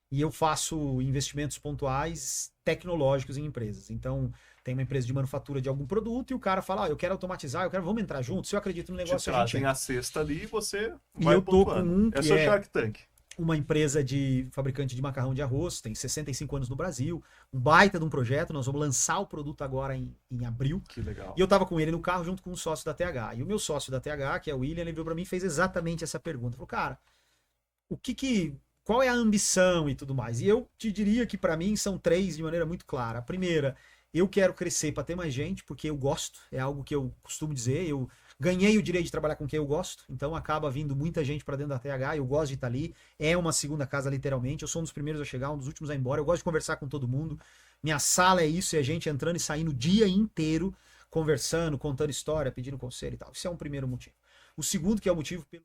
e eu faço investimentos pontuais tecnológicos em empresas. Então tem uma empresa de manufatura de algum produto e o cara fala, eu quero automatizar, vamos entrar junto. Se eu acredito no negócio, Te a gente trazem a cesta ali e você E vai eu tô pontuando. com um É que só é Shark Tank. uma empresa de fabricante de macarrão de arroz, tem 65 anos no Brasil, um baita de um projeto, nós vamos lançar o produto agora em abril. Que legal. E eu tava com ele no carro junto com um sócio da TH. E o meu sócio da TH, que é o William, ele virou para mim e fez exatamente essa pergunta. Falou, cara, qual é a ambição e tudo mais? E eu te diria que para mim são 3 de maneira muito clara. A primeira, eu quero crescer para ter mais gente, porque eu gosto, é algo que eu costumo dizer, eu ganhei o direito de trabalhar com quem eu gosto, então acaba vindo muita gente para dentro da TH, eu gosto de estar ali, é uma segunda casa literalmente, eu sou um dos primeiros a chegar, um dos últimos a ir embora, eu gosto de conversar com todo mundo, minha sala é isso, é gente entrando e saindo o dia inteiro, conversando, contando história, pedindo conselho e tal, isso é um primeiro motivo. O segundo, que é o motivo pelo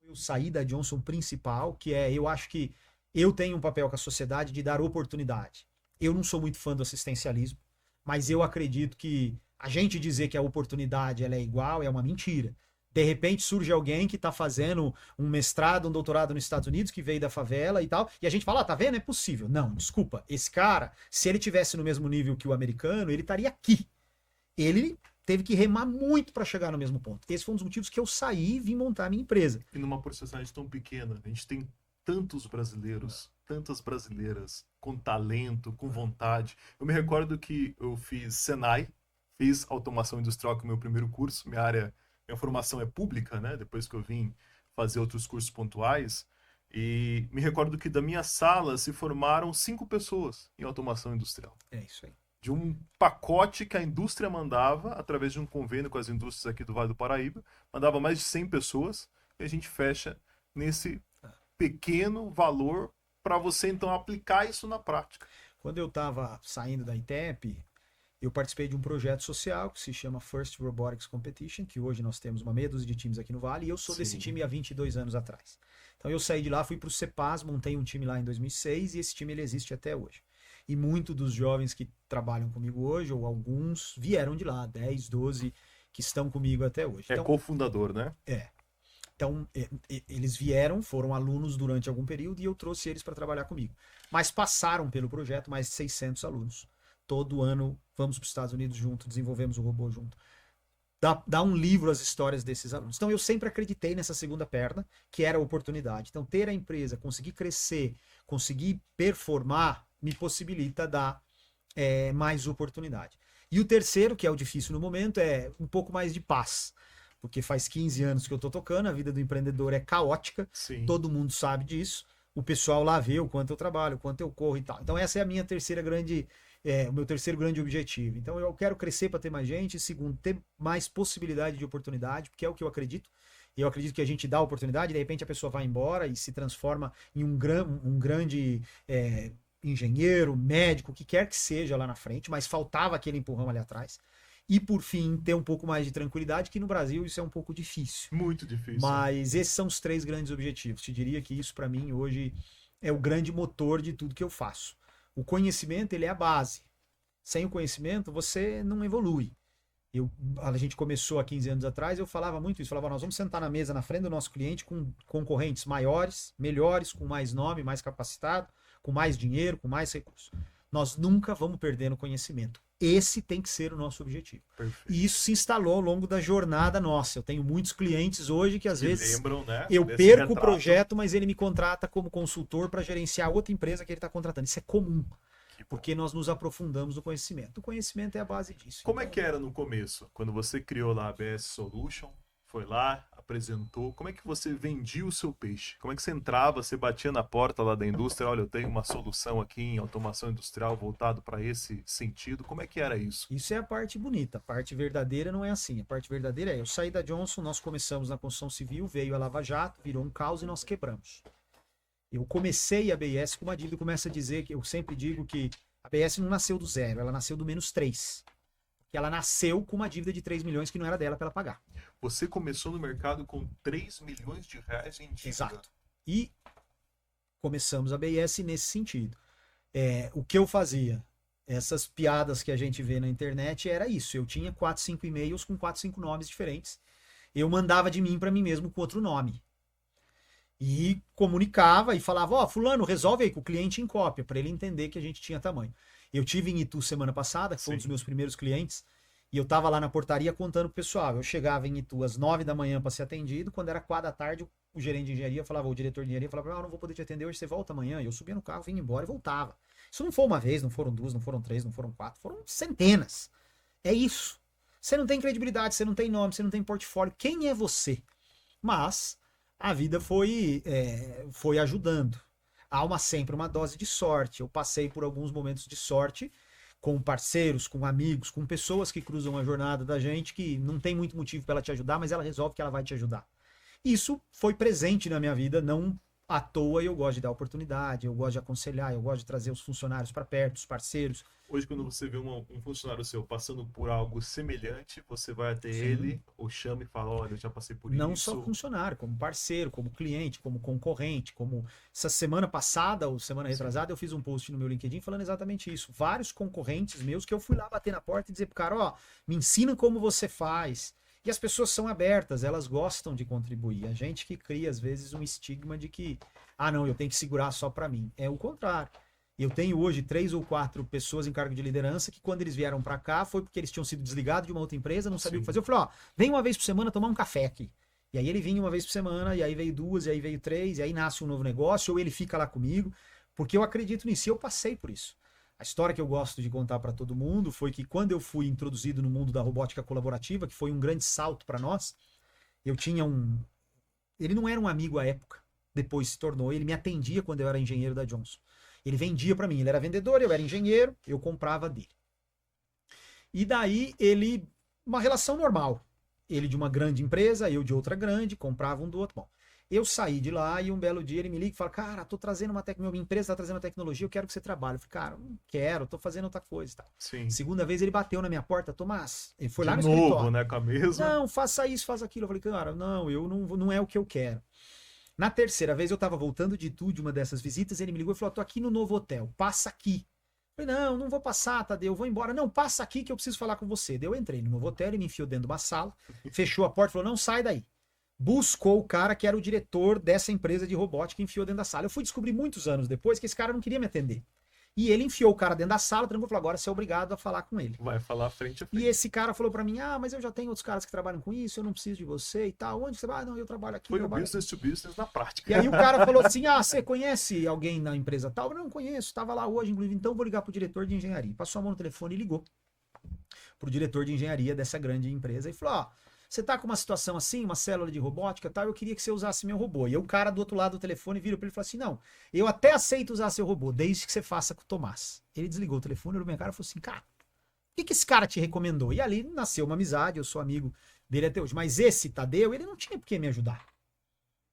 eu saí da Johnson principal, que é, eu acho que eu tenho um papel com a sociedade de dar oportunidade. Eu não sou muito fã do assistencialismo, mas eu acredito que a gente dizer que a oportunidade ela é igual é uma mentira. De repente surge alguém que está fazendo um mestrado, um doutorado nos Estados Unidos, que veio da favela e tal, e a gente fala, tá vendo? É possível. Não, desculpa. Esse cara, se ele tivesse no mesmo nível que o americano, ele estaria aqui. Ele teve que remar muito para chegar no mesmo ponto. Esse foi um dos motivos que eu saí e vim montar a minha empresa. E numa porcentagem tão pequena, a gente tem tantos brasileiros, tantas brasileiras com talento, com vontade. Eu me recordo que eu fiz Senai, fiz automação industrial com o meu primeiro curso, minha formação é pública, né? Depois que eu vim fazer outros cursos pontuais, e me recordo que da minha sala se formaram 5 pessoas em automação industrial. É isso aí. De um pacote que a indústria mandava, através de um convênio com as indústrias aqui do Vale do Paraíba, mandava mais de 100 pessoas, e a gente fecha nesse pequeno valor para você então aplicar isso na prática. Quando eu estava saindo da ITEP, eu participei de um projeto social que se chama First Robotics Competition, que hoje nós temos uma meia dúzia de times aqui no Vale, e eu sou desse time há 22 anos atrás. Então eu saí de lá, fui para o CEPAS, montei um time lá em 2006 e esse time ele existe até hoje. E muitos dos jovens que trabalham comigo hoje, ou alguns, vieram de lá, 10, 12, que estão comigo até hoje. É então, cofundador, né? Então, eles vieram, foram alunos durante algum período e eu trouxe eles para trabalhar comigo. Mas passaram pelo projeto mais de 600 alunos. Todo ano vamos para os Estados Unidos junto, desenvolvemos o robô junto. Dá um livro às histórias desses alunos. Então, eu sempre acreditei nessa segunda perna, que era a oportunidade. Então, ter a empresa, conseguir crescer, conseguir performar, me possibilita dar mais oportunidade. E o terceiro, que é o difícil no momento, é um pouco mais de paz. Porque faz 15 anos que eu estou tocando, a vida do empreendedor é caótica, Sim. Todo mundo sabe disso, o pessoal lá vê o quanto eu trabalho, o quanto eu corro e tal. Então essa é a minha o meu terceiro grande objetivo. Então eu quero crescer para ter mais gente, segundo, ter mais possibilidade de oportunidade, porque é o que eu acredito. Eu acredito que a gente dá oportunidade, de repente a pessoa vai embora e se transforma em um grande engenheiro, médico, o que quer que seja lá na frente, mas faltava aquele empurrão ali atrás. E, por fim, ter um pouco mais de tranquilidade, que no Brasil isso é um pouco difícil. Muito difícil. Mas esses são os 3 grandes objetivos. Te diria que isso, para mim, hoje é o grande motor de tudo que eu faço. O conhecimento, ele é a base. Sem o conhecimento, você não evolui. A gente começou há 15 anos atrás, eu falava muito isso. Falava, nós vamos sentar na mesa, na frente do nosso cliente, com concorrentes maiores, melhores, com mais nome, mais capacitado, com mais dinheiro, com mais recursos. Nós nunca vamos perder no conhecimento. Esse tem que ser o nosso objetivo. Perfeito. E isso se instalou ao longo da jornada nossa. Eu tenho muitos clientes hoje que às vezes lembram, né, eu desse perco o retrato. projeto, mas ele me contrata como consultor para gerenciar outra empresa que ele está contratando. Isso é comum, porque nós nos aprofundamos no conhecimento. O conhecimento é a base disso. Como é que era no começo? Quando você criou lá a ABS Solution, foi lá, apresentou, como é que você vendia o seu peixe? Como é que você entrava, você batia na porta lá da indústria, olha, eu tenho uma solução aqui em automação industrial voltado para esse sentido. Como é que era isso? Isso é a parte bonita. A parte verdadeira não é assim. A parte verdadeira é, eu saí da Johnson, nós começamos na construção civil, veio a Lava Jato, virou um caos e nós quebramos. Eu comecei a ABS com uma dívida, começa a dizer que eu sempre digo que a ABS não nasceu do zero, ela nasceu do -3. Que ela nasceu com uma dívida de 3 milhões que não era dela para ela pagar. Você começou no mercado com 3 milhões de reais em dívida. Exato. E começamos a ABS nesse sentido. O que eu fazia? Essas piadas que a gente vê na internet era isso. Eu tinha 4, 5 e-mails com 4, 5 nomes diferentes. Eu mandava de mim para mim mesmo com outro nome. E comunicava e falava, ó, fulano, resolve aí com o cliente em cópia, para ele entender que a gente tinha tamanho. Eu tive em Itu semana passada, que foi um dos meus primeiros clientes, e eu tava lá na portaria contando pro pessoal. Eu chegava em Itu às 9 da manhã para ser atendido, quando era 4 da tarde, o gerente de engenharia falava, o diretor de engenharia falava, não vou poder te atender hoje, você volta amanhã. E eu subia no carro, vinha embora e voltava. Isso não foi uma vez, não foram 2, não foram 3, não foram 4, foram centenas. É isso. Você não tem credibilidade, você não tem nome, você não tem portfólio. Quem é você? Mas a vida foi ajudando. Há sempre uma dose de sorte. Eu passei por alguns momentos de sorte com parceiros, com amigos, com pessoas que cruzam a jornada da gente, que não tem muito motivo para ela te ajudar, mas ela resolve que ela vai te ajudar. Isso foi presente na minha vida, não à toa. Eu gosto de dar oportunidade, eu gosto de aconselhar, eu gosto de trazer os funcionários para perto, os parceiros. Hoje, quando você vê um funcionário seu passando por algo semelhante, você vai até ele, ou chama e fala, olha, eu já passei por Não isso. só funcionário, como parceiro, como cliente, como concorrente, como... Essa semana passada, ou semana retrasada, eu fiz um post no meu LinkedIn falando exatamente isso. Vários concorrentes meus que eu fui lá bater na porta e dizer pro cara, ó, me ensina como você faz. E as pessoas são abertas, elas gostam de contribuir. A gente que cria, às vezes, um estigma de que, não, eu tenho que segurar só para mim. É o contrário. Eu tenho hoje 3 ou 4 pessoas em cargo de liderança que quando eles vieram para cá foi porque eles tinham sido desligados de uma outra empresa, não sabiam o que fazer. Eu falei, ó, vem uma vez por semana tomar um café aqui. E aí ele vinha uma vez por semana, e aí veio 2, e aí veio 3, e aí nasce um novo negócio, ou ele fica lá comigo, porque eu acredito nisso, e eu passei por isso. A história que eu gosto de contar para todo mundo foi que quando eu fui introduzido no mundo da robótica colaborativa, que foi um grande salto para nós, eu tinha ele não era um amigo à época, depois se tornou, ele me atendia quando eu era engenheiro da Johnson. Ele vendia para mim, ele era vendedor, eu era engenheiro, eu comprava dele. E daí uma relação normal. Ele de uma grande empresa, eu de outra grande, comprava um do outro. Bom, eu saí de lá e um belo dia ele me liga e fala, cara, tô trazendo minha empresa tá trazendo uma tecnologia, eu quero que você trabalhe. Eu falei, cara, não quero, tô fazendo outra coisa. Tá. Sim. Segunda vez ele bateu na minha porta, Tomás, ele foi de lá no novo, escritório. né, com a mesma. Não, faça isso, faça aquilo. Eu falei, cara, não, não é o que eu quero. Na terceira vez eu tava voltando de Itu, de uma dessas visitas, ele me ligou e falou, tô aqui no novo hotel, passa aqui. Eu falei, não vou passar, Tadeu, eu vou embora. Não, passa aqui que eu preciso falar com você. Daí eu entrei no novo hotel, ele me enfiou dentro de uma sala, fechou a porta e falou, não, sai daí. Buscou o cara que era o diretor dessa empresa de robótica e enfiou dentro da sala. Eu fui descobrir muitos anos depois que esse cara não queria me atender. E ele enfiou o cara dentro da sala, trancou e falou, agora você é obrigado a falar com ele. Vai falar frente a frente. E esse cara falou pra mim, mas eu já tenho outros caras que trabalham com isso, eu não preciso de você e tal. Onde você vai? Não, eu trabalho aqui. Foi o business to business na prática. E aí o cara falou assim, você conhece alguém na empresa tal? Eu não conheço, estava lá hoje, inclusive, então vou ligar pro diretor de engenharia. Passou a mão no telefone e ligou pro diretor de engenharia dessa grande empresa e falou, você tá com uma situação assim, uma célula de robótica e tal, eu queria que você usasse meu robô. E o cara do outro lado do telefone vira pra ele e fala assim, não, eu até aceito usar seu robô, desde que você faça com o Tomás. Ele desligou o telefone, olhou pra minha cara e falou assim, cara, o que esse cara te recomendou? E ali nasceu uma amizade, eu sou amigo dele até hoje. Mas esse Tadeu, ele não tinha por que me ajudar.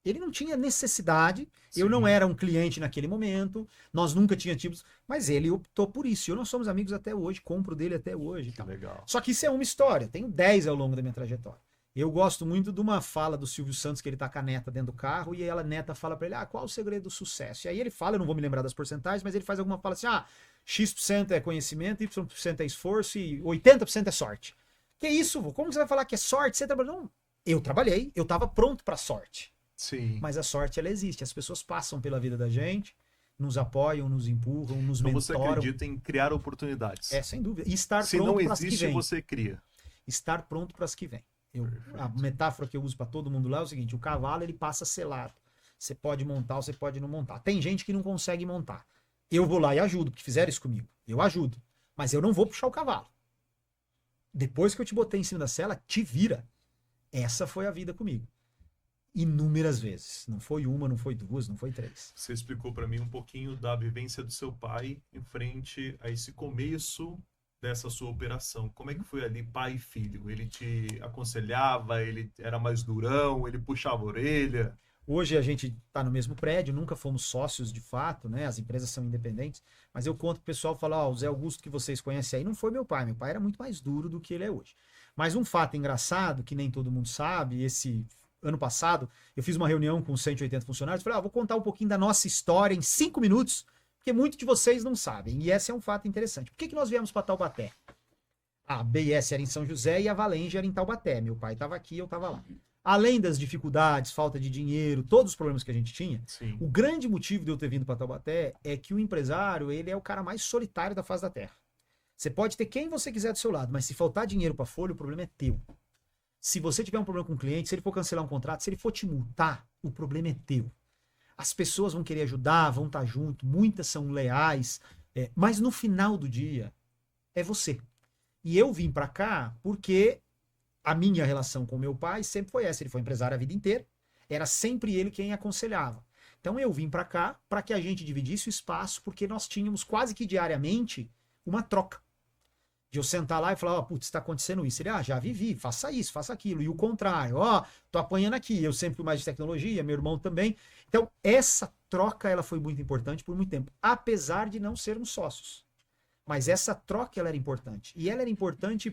Ele não tinha necessidade, Sim. Eu não era um cliente naquele momento, nós nunca tínhamos, mas ele optou por isso. E nós somos amigos até hoje, compro dele até hoje. Que legal. Só que isso é uma história, tenho 10 ao longo da minha trajetória. Eu gosto muito de uma fala do Silvio Santos, que ele tá com a neta dentro do carro, e a neta fala pra ele, qual o segredo do sucesso? E aí ele fala, eu não vou me lembrar das porcentagens, mas ele faz alguma fala assim, X% é conhecimento, Y% é esforço e 80% é sorte. Que isso, vô? Como você vai falar que é sorte? Você trabalhou? Não, eu trabalhei, eu tava pronto pra sorte. Sim. Mas a sorte, ela existe, as pessoas passam pela vida da gente, nos apoiam, nos empurram, nos Então você mentoram. acredita em criar oportunidades. Sem dúvida. E estar Se pronto não para as que existe, vêm. você cria. Estar pronto para as que vêm. A Perfeito. metáfora que eu uso para todo mundo lá é o seguinte: o cavalo ele passa selado. Você pode montar ou você pode não montar. Tem gente que não consegue montar. Eu vou lá e ajudo, porque fizeram isso comigo. Eu ajudo. Mas eu não vou puxar o cavalo. Depois que eu te botei em cima da sela, te vira. Essa foi a vida comigo. Inúmeras vezes. Não foi uma, não foi duas, não foi três. Você explicou para mim um pouquinho da vivência do seu pai em frente a esse começo dessa sua operação. Como é que foi ali, pai e filho? Ele te aconselhava, ele era mais durão, ele puxava a orelha? Hoje a gente está no mesmo prédio, nunca fomos sócios de fato, né? As empresas são independentes, mas eu conto pro pessoal, falo, ó, o Zé Augusto que vocês conhecem aí não foi meu pai era muito mais duro do que ele é hoje. Mas um fato engraçado, que nem todo mundo sabe, esse ano passado, eu fiz uma reunião com 180 funcionários, falei, vou contar um pouquinho da nossa história em 5 minutos, porque muitos de vocês não sabem, e esse é um fato interessante. Por que nós viemos para Taubaté? A BS era em São José e a Valenge era em Taubaté. Meu pai estava aqui, eu estava lá. Além das dificuldades, falta de dinheiro, todos os problemas que a gente tinha, Sim. o grande motivo de eu ter vindo para Taubaté é que o empresário, ele é o cara mais solitário da face da terra. Você pode ter quem você quiser do seu lado, mas se faltar dinheiro para folha, o problema é teu. Se você tiver um problema com o cliente, se ele for cancelar um contrato, se ele for te multar, o problema é teu. As pessoas vão querer ajudar, vão estar junto, muitas são leais, mas no final do dia, é você. E eu vim para cá porque a minha relação com meu pai sempre foi essa. Ele foi empresário a vida inteira. Era sempre ele quem aconselhava. Então eu vim para cá para que a gente dividisse o espaço, porque nós tínhamos quase que diariamente uma troca. De eu sentar lá e falar, putz, está acontecendo isso. Ele, já vivi, faça isso, faça aquilo. E o contrário, tô apanhando aqui. Eu sempre fui mais de tecnologia, meu irmão também. Então essa troca, ela foi muito importante por muito tempo. Apesar de não sermos sócios. Mas essa troca, ela era importante. E ela era importante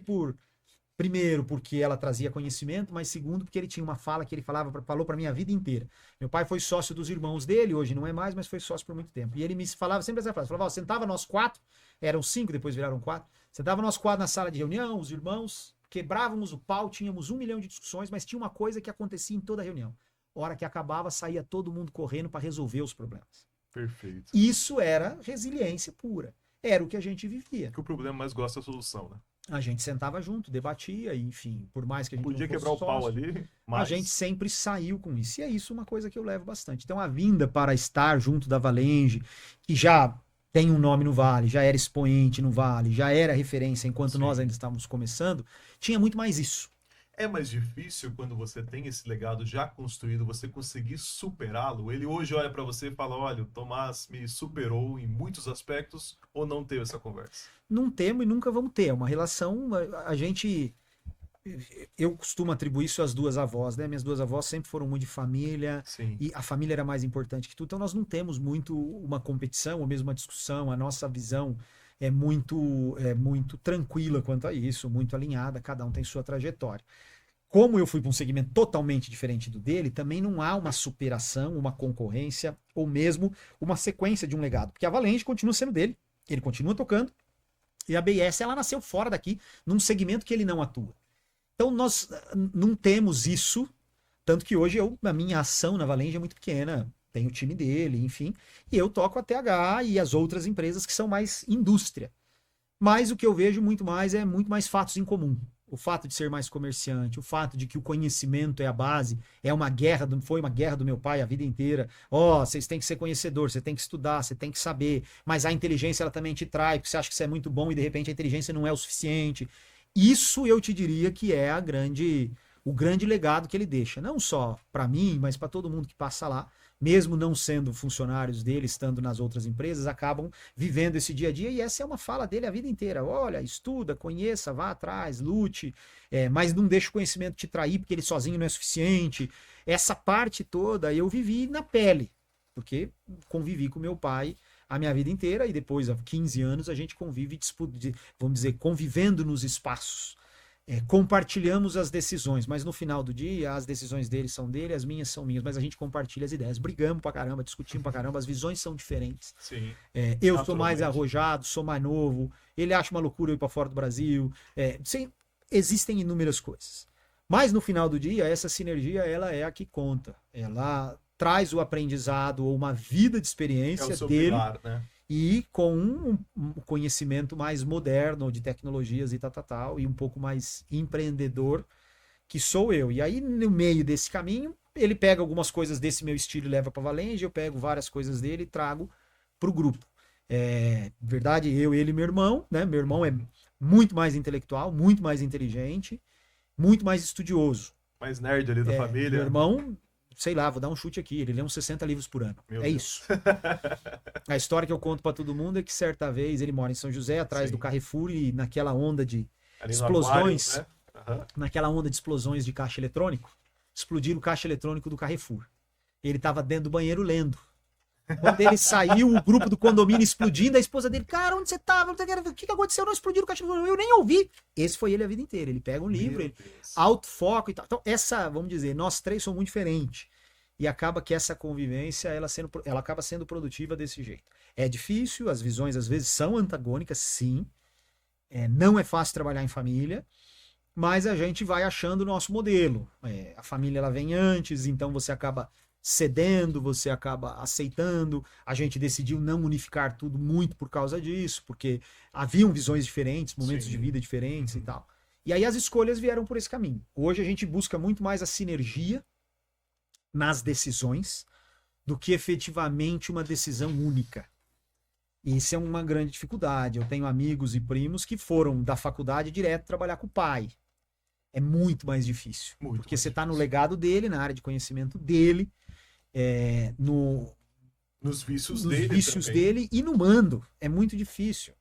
primeiro, porque ela trazia conhecimento, mas segundo, porque ele tinha uma fala que ele falou para mim a vida inteira. Meu pai foi sócio dos irmãos dele, hoje não é mais, mas foi sócio por muito tempo. E ele me falava sempre essa frase, falava, sentava nós 4, eram 5, depois viraram 4, sentava nós 4 na sala de reunião, os irmãos, quebrávamos o pau, tínhamos 1 milhão de discussões, mas tinha uma coisa que acontecia em toda reunião. Hora que acabava, saía todo mundo correndo para resolver os problemas. Perfeito. Isso era resiliência pura. Era o que a gente vivia. Que o problema mais gosta da solução, né? A gente sentava junto, debatia, enfim, por mais que a gente podia não fosse quebrar o pau sócio, ali, mas a gente sempre saiu com isso. E é isso uma coisa que eu levo bastante. Então a vinda para estar junto da Valenge, que já tem um nome no Vale, já era expoente no Vale, já era referência enquanto nós ainda estávamos começando, tinha muito mais isso. É mais difícil quando você tem esse legado já construído, você conseguir superá-lo? Ele hoje olha para você e fala, olha, o Tomás me superou em muitos aspectos, ou não teve essa conversa? Não temos e nunca vamos ter. É uma relação, eu costumo atribuir isso às duas avós, né? Minhas duas avós sempre foram muito de família. Sim. E a família era mais importante que tudo. Então nós não temos muito uma competição ou mesmo uma discussão. A nossa visão é muito tranquila quanto a isso, muito alinhada, cada um tem sua trajetória. Como eu fui para um segmento totalmente diferente do dele, também não há uma superação, uma concorrência ou mesmo uma sequência de um legado. Porque a Valente continua sendo dele, ele continua tocando, e a BS ela nasceu fora daqui, num segmento que ele não atua. Então nós não temos isso, tanto que hoje a minha ação na Valenge é muito pequena, tem o time dele, enfim, e eu toco a TH e as outras empresas que são mais indústria. Mas o que eu vejo muito mais fatos em comum. O fato de ser mais comerciante, o fato de que o conhecimento é a base, foi uma guerra do meu pai a vida inteira. Vocês têm que ser conhecedor, você tem que estudar, você tem que saber, mas a inteligência ela também te trai, porque você acha que você é muito bom e de repente a inteligência não é o suficiente. Isso eu te diria que é o grande legado que ele deixa, não só para mim, mas para todo mundo que passa lá, mesmo não sendo funcionários dele, estando nas outras empresas, acabam vivendo esse dia a dia, e essa é uma fala dele a vida inteira. Olha, estuda, conheça, vá atrás, lute, mas não deixe o conhecimento te trair, porque ele sozinho não é suficiente. Essa parte toda eu vivi na pele, porque convivi com meu pai a minha vida inteira, e depois, há 15 anos, a gente convive, vamos dizer, convivendo nos espaços. Compartilhamos as decisões, mas no final do dia as decisões dele são dele, as minhas são minhas, mas a gente compartilha as ideias, brigamos pra caramba, discutimos pra caramba, as visões são diferentes. Sim, eu sou mais arrojado, sou mais novo, ele acha uma loucura eu ir pra fora do Brasil, sim, existem inúmeras coisas, mas no final do dia essa sinergia ela é a que conta, ela traz o aprendizado ou uma vida de É o experiência seu dele pilar, né? e com um conhecimento mais moderno de tecnologias e tal, e um pouco mais empreendedor, que sou eu. E aí, no meio desse caminho, ele pega algumas coisas desse meu estilo e leva para Valência, eu pego várias coisas dele e trago para o grupo. Verdade, eu, ele e meu irmão, né? Meu irmão é muito mais intelectual, muito mais inteligente, muito mais estudioso. Mais nerd ali da Meu família. irmão, sei lá, vou dar um chute aqui, ele lê uns 60 livros por ano. Meu É Deus. isso. A história que eu conto para todo mundo é que certa vez ele mora em São José, atrás Sim. do Carrefour, e naquela onda de Ali no explosões, aquário, né? Aham. naquela onda de explosões de caixa eletrônico, explodiram o caixa eletrônico do Carrefour. Ele estava dentro do banheiro lendo. Quando ele saiu, o grupo do condomínio explodindo, a esposa dele, cara, onde você estava? O que aconteceu? Não explodiu o caixa eletrônico. Eu nem ouvi. Esse foi ele a vida inteira. Ele pega um livro, Meu ele Deus. autofoco e tal. Então, vamos dizer, nós três somos muito diferentes. E acaba que essa convivência, ela acaba sendo produtiva desse jeito. É difícil, as visões às vezes são antagônicas, sim. Não é fácil trabalhar em família, mas a gente vai achando o nosso modelo. A família ela vem antes, então você acaba cedendo, você acaba aceitando. A gente decidiu não unificar tudo muito por causa disso, porque haviam visões diferentes, momentos Sim. de vida diferentes e tal. E aí as escolhas vieram por esse caminho. Hoje a gente busca muito mais a sinergia nas decisões do que efetivamente uma decisão única. E isso é uma grande dificuldade. Eu tenho amigos e primos que foram da faculdade direto trabalhar com o pai. É muito mais difícil. Muito porque mais você está no difícil. legado dele, na área de conhecimento dele, Nos vícios nos dele vícios também. dele e no mando. É muito difícil.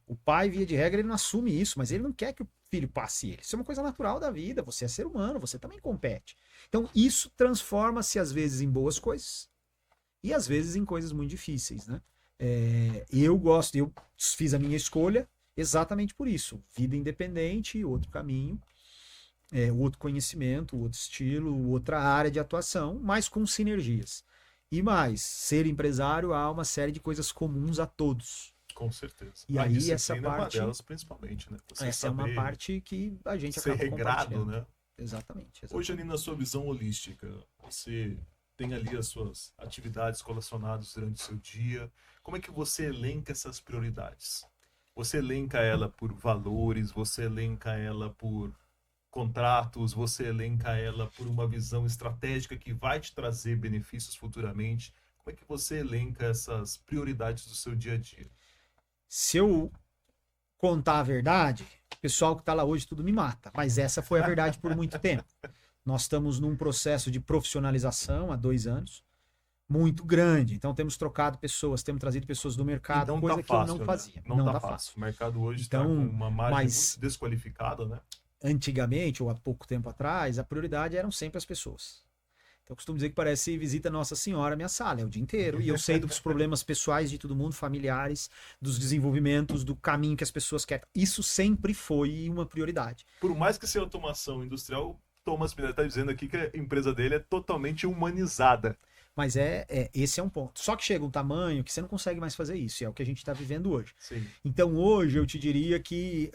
O pai, via de regra, ele não assume isso, mas ele não quer que o filho passe ele. Isso é uma coisa natural da vida. Você é ser humano, você também compete. Então, isso transforma-se às vezes em boas coisas e às vezes em coisas muito difíceis, né? Eu fiz a minha escolha exatamente por isso. Vida independente, outro caminho, outro conhecimento, outro estilo, outra área de atuação, mas com sinergias. E mais, ser empresário há uma série de coisas comuns a todos. Com certeza. E A aí disciplina essa é uma parte, delas, principalmente, né? Você essa é uma saber parte que a gente ser acaba regrado, compartilhando. né? Exatamente. Hoje, ali na sua visão holística, você tem ali as suas atividades relacionadas durante o seu dia. Como é que você elenca essas prioridades? Você elenca ela por valores, você elenca ela por contratos, você elenca ela por uma visão estratégica que vai te trazer benefícios futuramente. Como é que você elenca essas prioridades do seu dia a dia? Se eu contar a verdade, o pessoal que está lá hoje tudo me mata. Mas essa foi a verdade por muito tempo. Nós estamos num processo de profissionalização há 2 anos, muito grande. Então temos trocado pessoas, temos trazido pessoas do mercado, não coisa tá que eu fácil, não né? fazia. Não tá fácil. fácil. O mercado hoje está Então, com uma margem mas muito desqualificada, né? antigamente, ou há pouco tempo atrás, a prioridade eram sempre as pessoas. Então eu costumo dizer que parece visita Nossa Senhora à minha sala, é o dia inteiro. E eu sei dos problemas pessoais de todo mundo, familiares, dos desenvolvimentos, do caminho que as pessoas querem. Isso sempre foi uma prioridade. Por mais que seja automação industrial, Thomas Miller está dizendo aqui que a empresa dele é totalmente humanizada. Mas esse é um ponto. Só que chega um tamanho que você não consegue mais fazer isso. E é o que a gente está vivendo hoje. Sim. Então hoje eu te diria que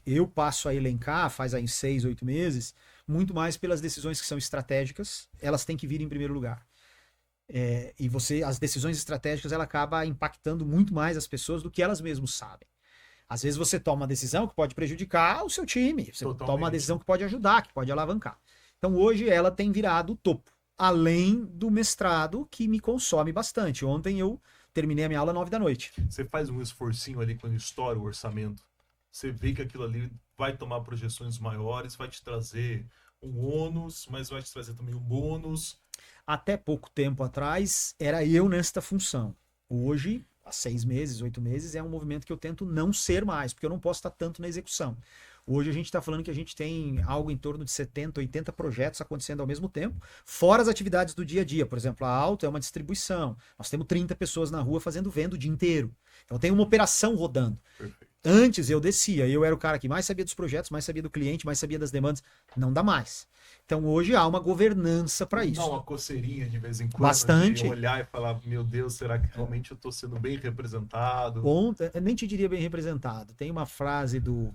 eu passo a elencar, faz aí 6, 8 meses, muito mais pelas decisões que são estratégicas. Elas têm que vir em primeiro lugar. E as decisões estratégicas, ela acaba impactando muito mais as pessoas do que elas mesmas sabem. Às vezes você toma uma decisão que pode prejudicar o seu time. Você toma uma decisão que pode ajudar, que pode alavancar. Então hoje ela tem virado o topo. Além do mestrado, que me consome bastante. Ontem eu terminei a minha aula 9 da noite. Você faz um esforcinho ali quando estoura o orçamento. Você vê que aquilo ali vai tomar projeções maiores, vai te trazer um ônus, mas vai te trazer também um bônus. Até pouco tempo atrás, era eu nesta função. Hoje, há 6 meses, 8 meses, é um movimento que eu tento não ser mais, porque eu não posso estar tanto na execução. Hoje a gente está falando que a gente tem algo em torno de 70, 80 projetos acontecendo ao mesmo tempo, fora as atividades do dia a dia. Por exemplo, a Alto é uma distribuição. Nós temos 30 pessoas na rua fazendo venda o dia inteiro. Então tem uma operação rodando. Perfeito. Antes eu descia, eu era o cara que mais sabia dos projetos, mais sabia do cliente, mais sabia das demandas. Não dá mais. Então hoje há uma governança para isso. Dá uma coceirinha de vez em quando. Bastante. De olhar e falar, meu Deus, será que realmente eu estou sendo bem representado? Eu nem te diria bem representado. Tem uma frase do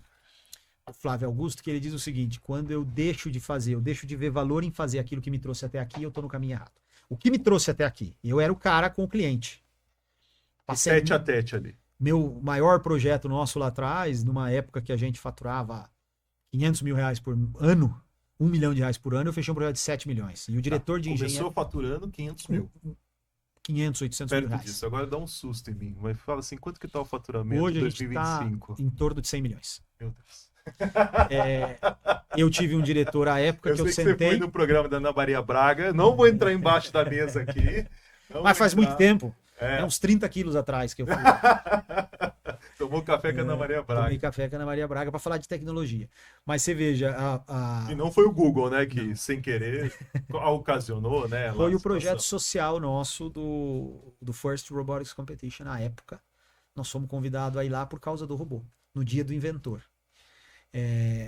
o Flávio Augusto, que ele diz o seguinte: quando eu deixo de fazer, eu deixo de ver valor em fazer aquilo que me trouxe até aqui, eu tô no caminho errado. O que me trouxe até aqui? Eu era o cara com o cliente. Passei Tete a tete ali. meu maior projeto nosso lá atrás, numa época que a gente faturava R$ 500 mil por ano, R$ 1 milhão por ano, eu fechei um projeto de 7 milhões. E o diretor de Começou engenharia... faturando 500 mil. 500, 800 mil Perto reais. disso. Agora dá um susto em mim. Mas fala assim, quanto que tá o faturamento Hoje em a gente está 2025? em torno de 100 milhões. Meu Deus. Eu tive um diretor à época Eu que eu sei que você sentei... foi no programa da Ana Maria Braga. Não vou entrar embaixo da mesa aqui. Mas faz muito tempo. É. Uns 30 quilos atrás que eu fui. Tomou café com a Ana Maria Braga. Tomei café com a Ana Maria Braga para falar de tecnologia. Mas você veja... E não foi o Google, né, que sem querer ocasionou, né? Foi o projeto social nosso do First Robotics Competition na época. Nós fomos convidados a ir lá por causa do robô, no dia do inventor.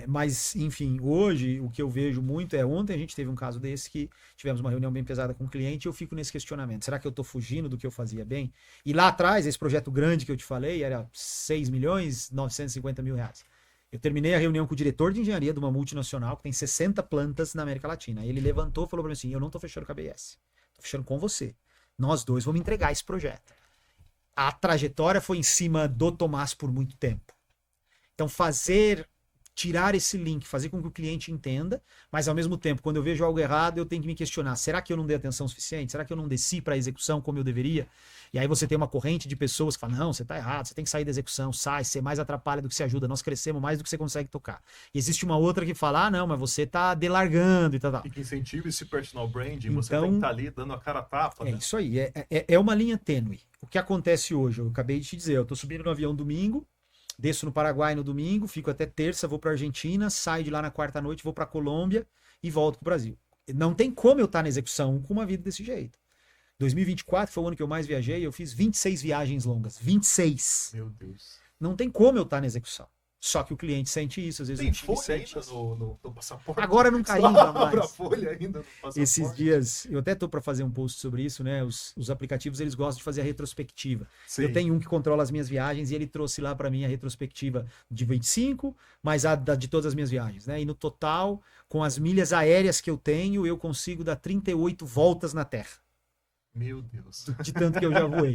Mas, enfim, hoje o que eu vejo muito é... Ontem a gente teve um caso desse que tivemos uma reunião bem pesada com o cliente e eu fico nesse questionamento. Será que eu estou fugindo do que eu fazia bem? E lá atrás, esse projeto grande que eu te falei era 6 milhões 950 mil reais. Eu terminei a reunião com o diretor de engenharia de uma multinacional que tem 60 plantas na América Latina. Ele levantou e falou para mim assim: eu não estou fechando com a ABS, estou fechando com você. Nós dois vamos entregar esse projeto. A trajetória foi em cima do Tomás por muito tempo. Então tirar esse link, fazer com que o cliente entenda, mas ao mesmo tempo, quando eu vejo algo errado, eu tenho que me questionar, será que eu não dei atenção suficiente? Será que eu não desci para a execução como eu deveria? E aí você tem uma corrente de pessoas que falam, não, você está errado, você tem que sair da execução, você mais atrapalha do que você ajuda, nós crescemos mais do que você consegue tocar. E existe uma outra que fala, não, mas você está delargando e tal. E que incentiva esse personal branding, então, você tem que estar ali dando a cara a tapa, né? Isso aí, é uma linha tênue. O que acontece hoje, eu acabei de te dizer, eu estou subindo no avião domingo, desço no Paraguai no domingo, fico até terça, vou para Argentina, saio de lá na quarta noite, vou para Colômbia e volto para o Brasil. Não tem como eu estar na execução com uma vida desse jeito. 2024 foi o ano que eu mais viajei, eu fiz 26 viagens longas. 26! Meu Deus. Não tem como eu estar na execução. Só que o cliente sente isso, às vezes tem o time folha sente ainda isso. no passaporte? Agora não cai ainda Abra mais. folha ainda no passaporte. Esses dias, eu até tô para fazer um post sobre isso, né? Os aplicativos, eles gostam de fazer a retrospectiva. Sim. Eu tenho um que controla as minhas viagens e ele trouxe lá para mim a retrospectiva de 25, mais a de todas as minhas viagens, né? E no total, com as milhas aéreas que eu tenho, eu consigo dar 38 voltas na Terra. Meu Deus. De tanto que eu já voei.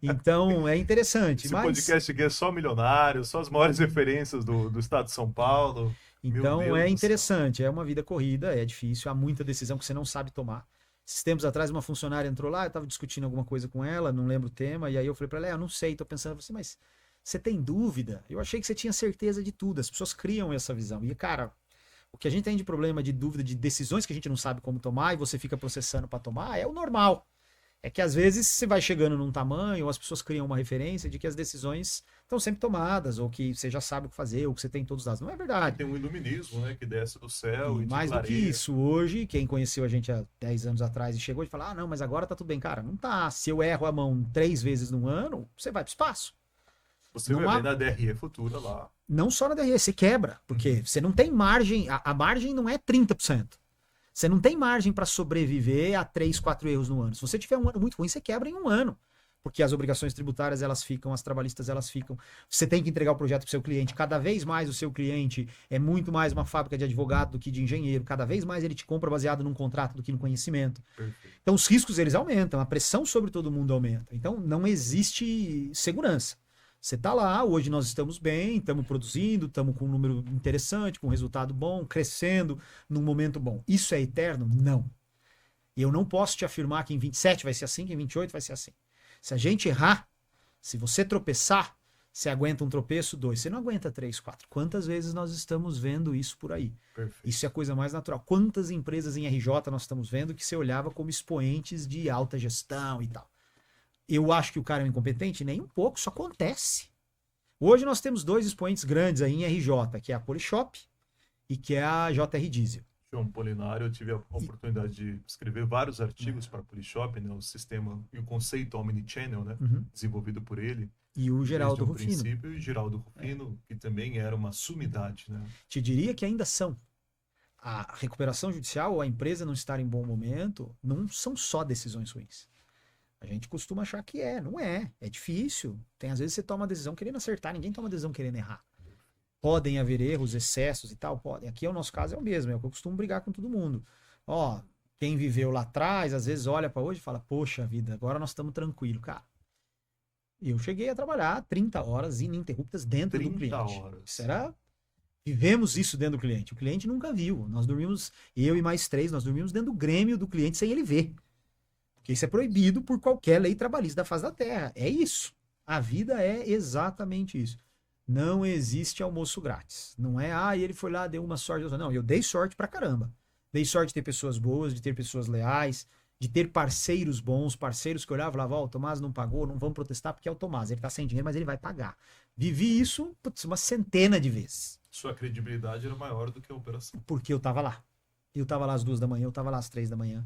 Então, é interessante. Esse mas... podcast aqui é só milionário, só as maiores referências do estado de São Paulo. Então, é interessante. É uma vida corrida, é difícil. Há muita decisão que você não sabe tomar. Esses tempos atrás, uma funcionária entrou lá, eu estava discutindo alguma coisa com ela, não lembro o tema, e aí eu falei para ela, eu não sei, estou pensando, assim, mas você tem dúvida? Eu achei que você tinha certeza de tudo. As pessoas criam essa visão. E, cara, o que a gente tem de problema de dúvida, de decisões que a gente não sabe como tomar, e você fica processando para tomar, é o normal. É que às vezes você vai chegando num tamanho, ou as pessoas criam uma referência de que as decisões estão sempre tomadas, ou que você já sabe o que fazer, ou que você tem todos os dados. Não é verdade. Tem um iluminismo, né, que desce do céu e mais do que isso, hoje, quem conheceu a gente há 10 anos atrás e chegou e fala, não, mas agora tá tudo bem. Cara, não tá. Se eu erro a mão 3 vezes num ano, você vai pro espaço. Você vai ver na DRE futura lá. Não só na DRE, você quebra, porque você não tem margem, a margem não é 30%. Você não tem margem para sobreviver a 3, 4 erros no ano. Se você tiver um ano muito ruim, você quebra em um ano. Porque as obrigações tributárias, elas ficam, as trabalhistas, elas ficam. Você tem que entregar o projeto para o seu cliente. Cada vez mais o seu cliente é muito mais uma fábrica de advogado do que de engenheiro. Cada vez mais ele te compra baseado num contrato do que no conhecimento. Perfeito. Então os riscos, eles aumentam. A pressão sobre todo mundo aumenta. Então não existe segurança. Você está lá, hoje nós estamos bem, estamos produzindo, estamos com um número interessante, com um resultado bom, crescendo num momento bom. Isso é eterno? Não. Eu não posso te afirmar que em 27 vai ser assim, que em 28 vai ser assim. Se a gente errar, se você tropeçar, você aguenta um tropeço, 2. Você não aguenta 3, 4. Quantas vezes nós estamos vendo isso por aí? Perfeito. Isso é a coisa mais natural. Quantas empresas em RJ nós estamos vendo que você olhava como expoentes de alta gestão e tal? Eu acho que o cara é um incompetente? Nem um pouco, isso acontece. Hoje nós temos 2 expoentes grandes aí em RJ, que é a Polishop e que é a JR Diesel. João Polinário, eu tive a oportunidade de escrever vários artigos para a Polishop, né, o sistema e o conceito Omnichannel, né, desenvolvido por ele. E o Geraldo Rufino. Princípio, e Geraldo Rufino, que também era uma sumidade. Né? Te diria que ainda são. A recuperação judicial ou a empresa não estar em bom momento não são só decisões ruins. A gente costuma achar que não é. É difícil. Tem às vezes você toma uma decisão querendo acertar, ninguém toma decisão querendo errar. Podem haver erros, excessos e tal, podem. Aqui é o nosso caso é o mesmo, é o que eu costumo brigar com todo mundo. Ó, quem viveu lá atrás, às vezes olha para hoje e fala, poxa vida, agora nós estamos tranquilos, cara. Eu cheguei a trabalhar 30 horas ininterruptas dentro do 30 cliente. horas. Isso era... Vivemos isso dentro do cliente. O cliente nunca viu. Nós dormimos, eu e mais 3, nós dormimos dentro do grêmio do cliente sem ele ver. Porque isso é proibido por qualquer lei trabalhista da face da terra. É isso. A vida é exatamente isso. Não existe almoço grátis. Não é, ele foi lá, deu uma sorte. Não, eu dei sorte pra caramba. Dei sorte de ter pessoas boas, de ter pessoas leais, de ter parceiros bons, parceiros que olhavam e falavam, o Tomás não pagou, não vamos protestar porque é o Tomás. Ele tá sem dinheiro, mas ele vai pagar. Vivi isso, putz, uma centena de vezes. Sua credibilidade era maior do que a operação. Porque eu tava lá. Eu tava lá às 2 da manhã, eu tava lá às 3 da manhã.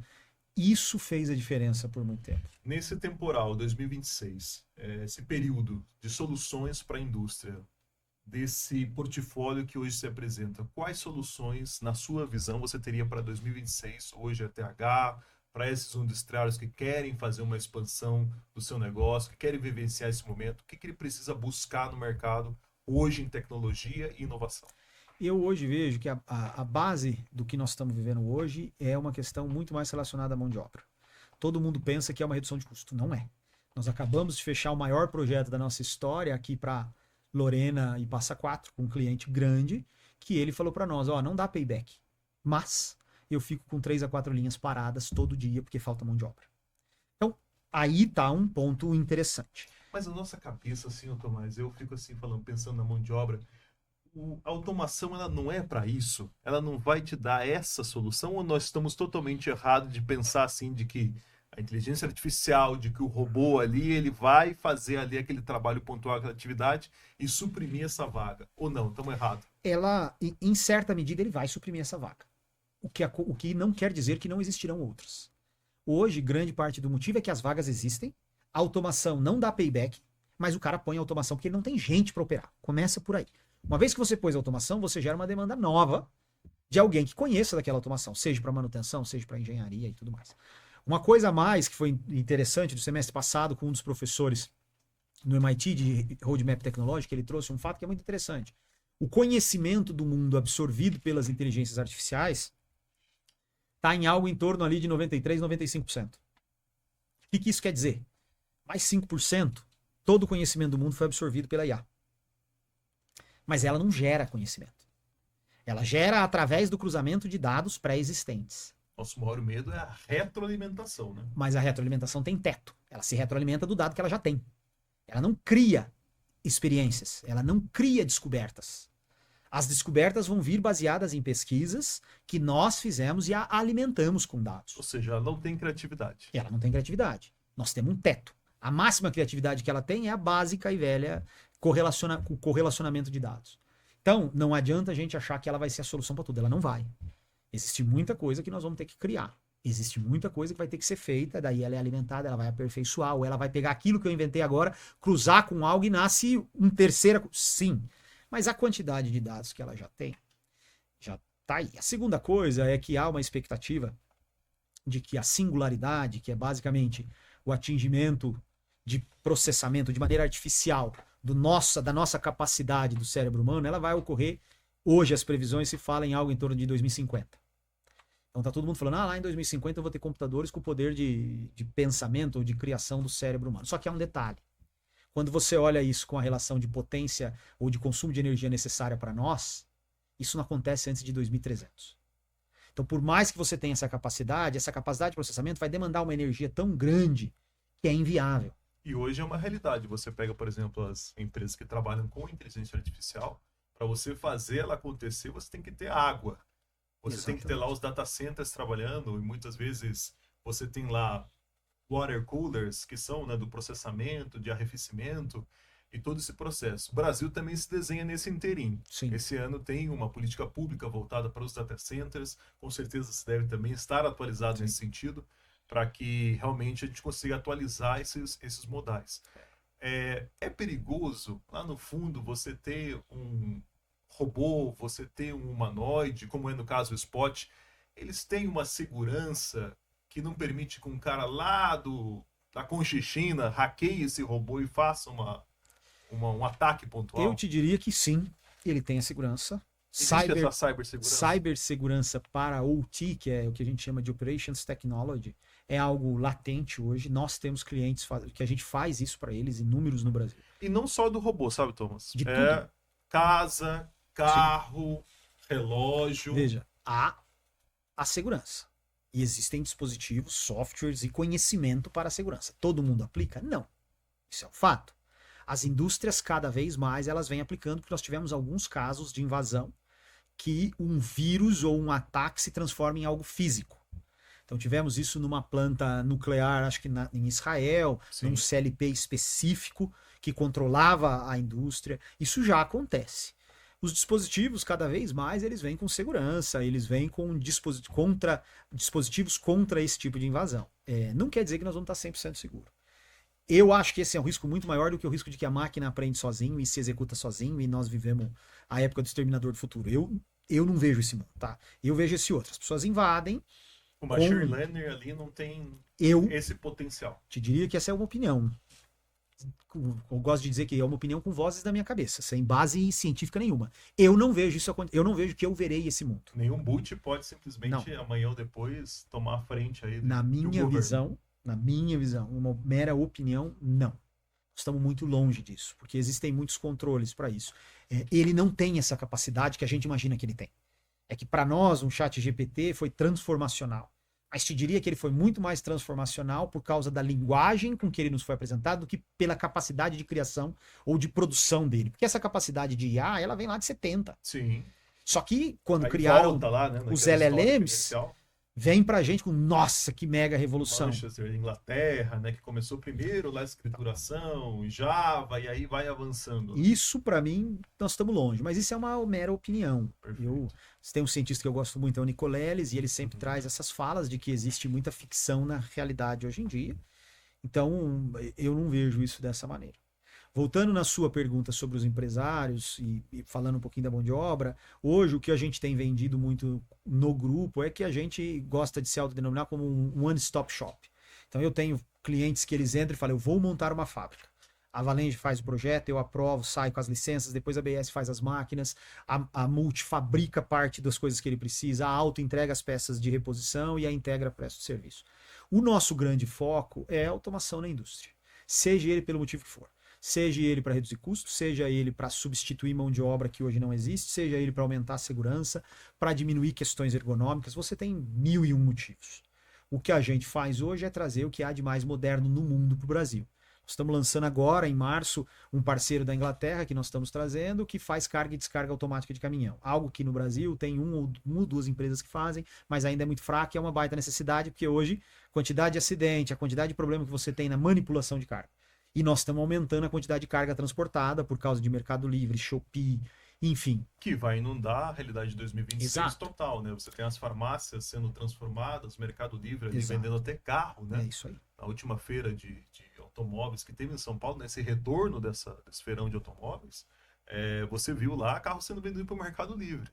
Isso fez a diferença por muito tempo. Nesse temporal 2026, esse período de soluções para a indústria, desse portfólio que hoje se apresenta, quais soluções, na sua visão, você teria para 2026, hoje a TH, para esses industriários que querem fazer uma expansão do seu negócio, que querem vivenciar esse momento, o que ele precisa buscar no mercado hoje em tecnologia e inovação? Eu hoje vejo que a base do que nós estamos vivendo hoje é uma questão muito mais relacionada à mão de obra. Todo mundo pensa que é uma redução de custo. Não é. Nós acabamos de fechar o maior projeto da nossa história aqui para Lorena e Passa Quatro, com um cliente grande, que ele falou para nós, não dá payback, mas eu fico com 3 a 4 linhas paradas todo dia porque falta mão de obra. Então, aí tá um ponto interessante. Mas a nossa cabeça, assim, Tomás, eu fico assim falando, pensando na mão de obra, a automação ela não é para isso, ela não vai te dar essa solução, ou nós estamos totalmente errados de pensar assim, de que a inteligência artificial, de que o robô ali, ele vai fazer ali aquele trabalho pontual, aquela atividade e suprimir essa vaga, ou não, estamos errados? Ela, em certa medida, ele vai suprimir essa vaga. O que não quer dizer que não existirão outras. Hoje, grande parte do motivo é que as vagas existem, a automação não dá payback, mas o cara põe a automação porque ele não tem gente para operar. Começa por aí. Uma vez que você pôs a automação, você gera uma demanda nova de alguém que conheça daquela automação, seja para manutenção, seja para engenharia e tudo mais. Uma coisa a mais que foi interessante do semestre passado com um dos professores no MIT de Roadmap Tecnológico, ele trouxe um fato que é muito interessante. O conhecimento do mundo absorvido pelas inteligências artificiais está em algo em torno ali de 93%, 95%. O que isso quer dizer? Mais 5%, todo o conhecimento do mundo foi absorvido pela IA. Mas ela não gera conhecimento. Ela gera através do cruzamento de dados pré-existentes. Nosso maior medo é a retroalimentação, né? Mas a retroalimentação tem teto. Ela se retroalimenta do dado que ela já tem. Ela não cria experiências. Ela não cria descobertas. As descobertas vão vir baseadas em pesquisas que nós fizemos e a alimentamos com dados. Ou seja, ela não tem criatividade. Ela não tem criatividade. Nós temos um teto. A máxima criatividade que ela tem é a básica e velha correlacionamento de dados. Então, não adianta a gente achar que ela vai ser a solução para tudo. Ela não vai. Existe muita coisa que nós vamos ter que criar. Existe muita coisa que vai ter que ser feita, daí ela é alimentada, ela vai aperfeiçoar, ou ela vai pegar aquilo que eu inventei agora, cruzar com algo e nasce um terceira... Sim, mas a quantidade de dados que ela já tem, já tá aí. A segunda coisa é que há uma expectativa de que a singularidade, que é basicamente o atingimento de processamento de maneira artificial da nossa capacidade do cérebro humano, ela vai ocorrer, hoje as previsões se falam em algo em torno de 2050. Então tá todo mundo falando, lá em 2050 eu vou ter computadores com poder de pensamento ou de criação do cérebro humano. Só que há um detalhe. Quando você olha isso com a relação de potência ou de consumo de energia necessária para nós, isso não acontece antes de 2300. Então, por mais que você tenha essa capacidade de processamento vai demandar uma energia tão grande que é inviável. E hoje é uma realidade. Você pega, por exemplo, as empresas que trabalham com inteligência artificial, para você fazer ela acontecer, você tem que ter água. Você Exatamente. Tem que ter lá os data centers trabalhando, e muitas vezes você tem lá water coolers, que são, né, do processamento, de arrefecimento, e todo esse processo. O Brasil também se desenha nesse inteirinho. Sim. Esse ano tem uma política pública voltada para os data centers, com certeza você deve também estar atualizado Sim. nesse sentido, para que realmente a gente consiga atualizar esses modais. É perigoso, lá no fundo, você ter um robô, você ter um humanoide, como é no caso o Spot, eles têm uma segurança que não permite que um cara lá da Conchichina hackeie esse robô e faça um ataque pontual? Eu te diria que sim, Ele tem a segurança. Existe essa cibersegurança? Cibersegurança para OT, que é o que a gente chama de Operations Technology, é algo latente hoje. Nós temos clientes que a gente faz isso para eles, inúmeros no Brasil. E não só do robô, sabe, Thomas? De tudo. Casa, carro, relógio. Veja, há a segurança. E existem dispositivos, softwares e conhecimento para a segurança. Todo mundo aplica? Não. Isso é um fato. As indústrias, cada vez mais, elas vêm aplicando, porque nós tivemos alguns casos de invasão que um vírus ou um ataque se transforma em algo físico. Então tivemos isso numa planta nuclear, acho que em Israel, Sim. num CLP específico que controlava a indústria. Isso já acontece. Os dispositivos, cada vez mais, eles vêm com segurança, eles vêm com dispositivos contra esse tipo de invasão. Não quer dizer que nós vamos estar 100% seguros. Eu acho que esse é um risco muito maior do que o risco de que a máquina aprende sozinho e se executa sozinho, e nós vivemos a época do Exterminador do Futuro. Eu não vejo esse mundo, tá? Eu vejo esse outro. As pessoas invadem. O machine learning ali não tem esse potencial. Te diria que essa é uma opinião. Eu gosto de dizer que é uma opinião com vozes da minha cabeça, sem base científica nenhuma. Eu não vejo isso acontecer. Eu não vejo que eu verei esse mundo. Nenhum boot pode simplesmente amanhã ou depois tomar a frente aí. Na minha visão, uma mera opinião, não. Estamos muito longe disso, porque existem muitos controles para isso. Ele não tem essa capacidade que a gente imagina que ele tem. É que para nós um chat GPT foi transformacional. Mas te diria que ele foi muito mais transformacional por causa da linguagem com que ele nos foi apresentado do que pela capacidade de criação ou de produção dele. Porque essa capacidade de IA, ela vem lá de 70. Sim. Só que quando aí criaram lá, né, os LLMs, vem pra gente com, nossa, que mega revolução. Manchester, Inglaterra, né, que começou primeiro lá a escrituração, Java, e aí vai avançando. Isso, para mim, nós estamos longe, mas isso é uma mera opinião. Tem um cientista que eu gosto muito, é o Nicoleles, e ele sempre traz essas falas de que existe muita ficção na realidade hoje em dia. Então, eu não vejo isso dessa maneira. Voltando na sua pergunta sobre os empresários e falando um pouquinho da mão de obra, hoje o que a gente tem vendido muito no grupo é que a gente gosta de se autodenominar como um one-stop shop. Então eu tenho clientes que eles entram e falam, eu vou montar uma fábrica. A Valenge faz o projeto, eu aprovo, saio com as licenças, depois a BS faz as máquinas, a Multi fabrica parte das coisas que ele precisa, a Auto entrega as peças de reposição e a Integra presta o serviço. O nosso grande foco é a automação na indústria, seja ele pelo motivo que for. Seja ele para reduzir custos, seja ele para substituir mão de obra que hoje não existe, seja ele para aumentar a segurança, para diminuir questões ergonômicas, você tem 1001 motivos. O que a gente faz hoje é trazer o que há de mais moderno no mundo para o Brasil. Nós estamos lançando agora, em março, um parceiro da Inglaterra que nós estamos trazendo, que faz carga e descarga automática de caminhão. Algo que no Brasil tem uma ou duas empresas que fazem, mas ainda é muito fraco e é uma baita necessidade, porque hoje, a quantidade de acidente, a quantidade de problema que você tem na manipulação de carga. E nós estamos aumentando a quantidade de carga transportada por causa de Mercado Livre, Shopee, enfim. Que vai inundar a realidade de 2026 Exato. Total, né? Você tem as farmácias sendo transformadas, Mercado Livre ali Exato. vendendo até carro, né? É isso aí. Na última feira de automóveis que teve em São Paulo, nesse retorno desse feirão de automóveis, você viu lá carro sendo vendido para o Mercado Livre.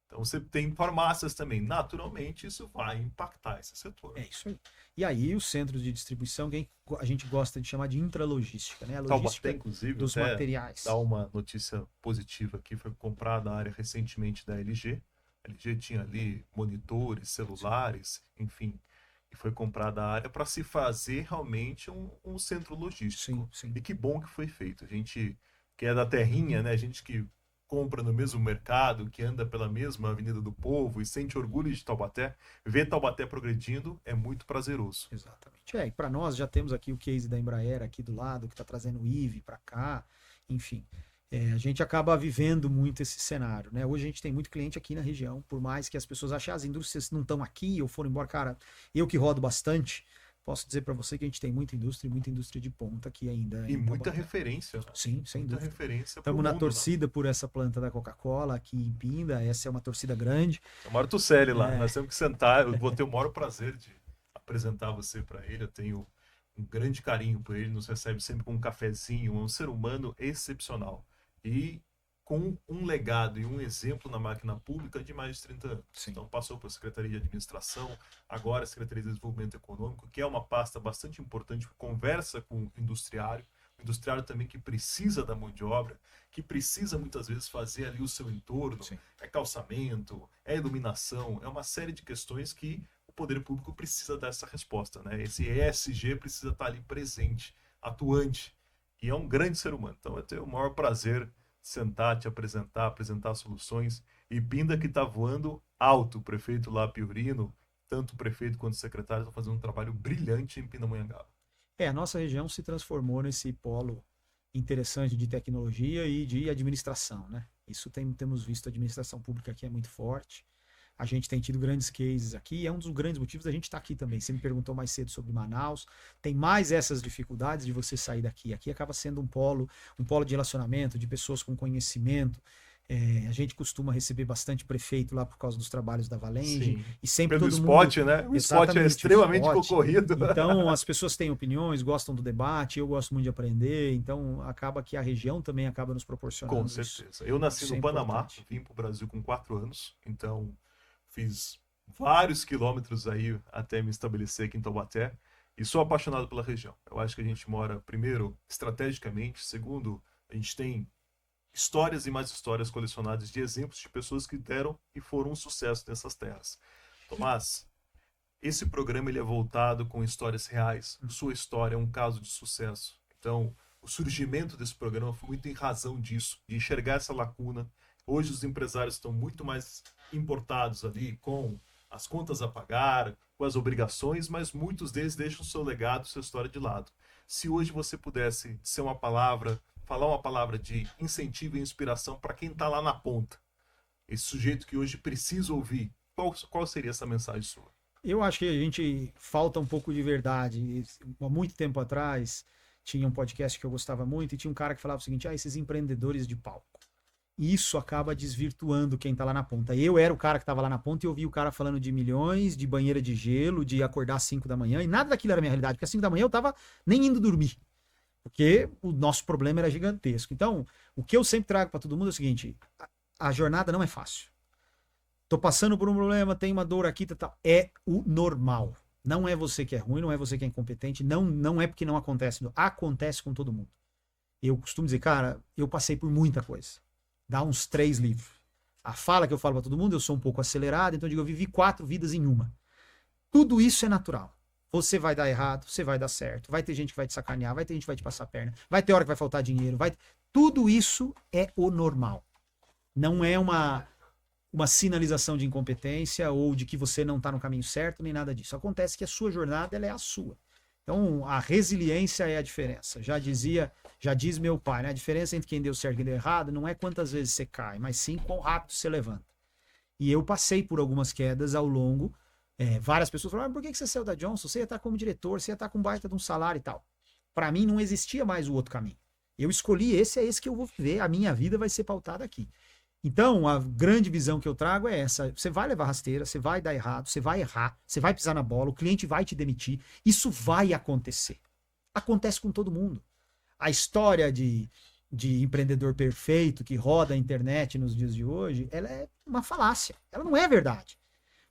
Então você tem farmácias também. Naturalmente, isso vai impactar esse setor. É isso aí. E aí, os centros de distribuição, que a gente gosta de chamar de intralogística, né? A logística Taubaté, inclusive, dos materiais. Dá uma notícia positiva aqui, foi comprada a área recentemente da LG. A LG tinha ali monitores, celulares, enfim. E foi comprada a área para se fazer realmente um centro logístico. Sim. E que bom que foi feito. A gente que é da terrinha, né? A gente que compra no mesmo mercado, que anda pela mesma Avenida do Povo e sente orgulho de Taubaté, ver Taubaté progredindo é muito prazeroso. Exatamente. E para nós já temos aqui o case da Embraer aqui do lado, que está trazendo o IVE para cá, enfim. A gente acaba vivendo muito esse cenário, né? Hoje a gente tem muito cliente aqui na região, por mais que as pessoas achem as indústrias não estão aqui ou foram embora. Cara, eu que rodo bastante, posso dizer para você que a gente tem muita indústria de ponta aqui ainda. E muita referência. Né? Sim, sem muita dúvida. referência. Estamos na torcida por essa planta da Coca-Cola aqui em Pinda. Essa é uma torcida grande. Eu moro Tucelli lá. Nós temos que sentar. Eu vou ter o maior prazer de apresentar você para ele. Eu tenho um grande carinho por ele. Nos recebe sempre com um cafezinho. É um ser humano excepcional. E com um legado e um exemplo na máquina pública de mais de 30 anos. Sim. Então passou pela Secretaria de Administração, agora a Secretaria de Desenvolvimento Econômico, que é uma pasta bastante importante, que conversa com o industriário, industriário também que precisa da mão de obra, que precisa muitas vezes fazer ali o seu entorno, Sim. é calçamento, é iluminação, é uma série de questões que o poder público precisa dar essa resposta, né? Esse ESG precisa estar ali presente, atuante, e é um grande ser humano. Então eu tenho o maior prazer de sentar, te apresentar soluções, e Pinda que está voando alto, o prefeito lá, Piorino, tanto o prefeito quanto o secretário estão fazendo um trabalho brilhante em Pindamonhangaba. A nossa região se transformou nesse polo interessante de tecnologia e de administração, né? Temos visto a administração pública aqui é muito forte. A gente tem tido grandes cases aqui, é um dos grandes motivos da gente estar aqui também. Você me perguntou mais cedo sobre Manaus, tem mais essas dificuldades de você sair daqui. Aqui acaba sendo um polo de relacionamento, de pessoas com conhecimento. A gente costuma receber bastante prefeito lá por causa dos trabalhos da Valenge. Sim. E sempre Pelo todo spot, mundo... né? O spot é Exatamente, extremamente o spot. concorrido. Então, as pessoas têm opiniões, gostam do debate, eu gosto muito de aprender, então acaba que a região também acaba nos proporcionando Com isso. certeza. Eu nasci Isso no é Panamá, importante. vim para o Brasil com 4 anos, então fiz vários quilômetros aí até me estabelecer aqui em Taubaté e sou apaixonado pela região. Eu acho que a gente mora, primeiro, estrategicamente, segundo, a gente tem histórias e mais histórias colecionadas de exemplos de pessoas que deram e foram um sucesso nessas terras. Tomás, esse programa ele é voltado com histórias reais. Sua história é um caso de sucesso. Então, o surgimento desse programa foi muito em razão disso, de enxergar essa lacuna. Hoje os empresários estão muito mais importados ali com as contas a pagar, com as obrigações, mas muitos deles deixam seu legado, sua história de lado. Se hoje você pudesse ser uma palavra, falar uma palavra de incentivo e inspiração para quem está lá na ponta, esse sujeito que hoje precisa ouvir, qual seria essa mensagem sua? Eu acho que a gente falta um pouco de verdade. Há muito tempo atrás tinha um podcast que eu gostava muito e tinha um cara que falava o seguinte: esses empreendedores de palco. Isso acaba desvirtuando quem tá lá na ponta. Eu era o cara que tava lá na ponta e ouvi o cara falando de milhões, de banheira de gelo, de acordar às 5 da manhã, e nada daquilo era minha realidade, porque às 5 da manhã eu tava nem indo dormir. Porque o nosso problema era gigantesco. Então, o que eu sempre trago para todo mundo é o seguinte: a jornada não é fácil. Tô passando por um problema, tem uma dor aqui, tal. É o normal. Não é você que é ruim, não é você que é incompetente, não é porque não acontece. Acontece com todo mundo. Eu costumo dizer, cara, eu passei por muita coisa. Dá uns 3 livros. A fala que eu falo para todo mundo, eu sou um pouco acelerado, então eu digo, eu vivi 4 vidas em uma. Tudo isso é natural. Você vai dar errado, você vai dar certo. Vai ter gente que vai te sacanear, vai ter gente que vai te passar a perna, vai ter hora que vai faltar dinheiro, tudo isso é o normal. Não é uma sinalização de incompetência ou de que você não está no caminho certo, nem nada disso. Acontece que a sua jornada ela é a sua. Então, a resiliência é a diferença. Já diz meu pai, né? A diferença entre quem deu certo e quem deu errado não é quantas vezes você cai, mas sim quão rápido você levanta. E eu passei por algumas quedas ao longo. Várias pessoas falaram, por que você saiu da Johnson? Você ia estar como diretor, você ia estar com baita de um salário e tal. Para mim, não existia mais o outro caminho. Eu escolhi esse, é esse que eu vou viver. A minha vida vai ser pautada aqui. Então, a grande visão que eu trago é essa. Você vai levar rasteira, você vai dar errado, você vai errar, você vai pisar na bola, o cliente vai te demitir. Isso vai acontecer. Acontece com todo mundo. A história de empreendedor perfeito que roda a internet nos dias de hoje, ela é uma falácia. Ela não é verdade.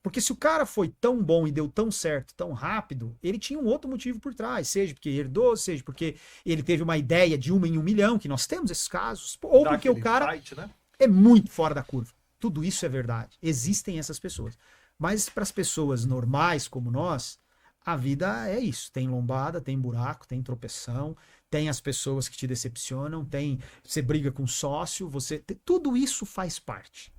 Porque se o cara foi tão bom e deu tão certo, tão rápido, ele tinha um outro motivo por trás. Seja porque herdou, seja porque ele teve uma ideia de 1 em 1 milhão, que nós temos esses casos, ou porque o cara... Fight, né? É muito fora da curva. Tudo isso é verdade. Existem essas pessoas. Mas para as pessoas normais como nós, a vida é isso. Tem lombada, tem buraco, tem tropeção, tem as pessoas que te decepcionam, você briga com sócio, tudo isso faz parte.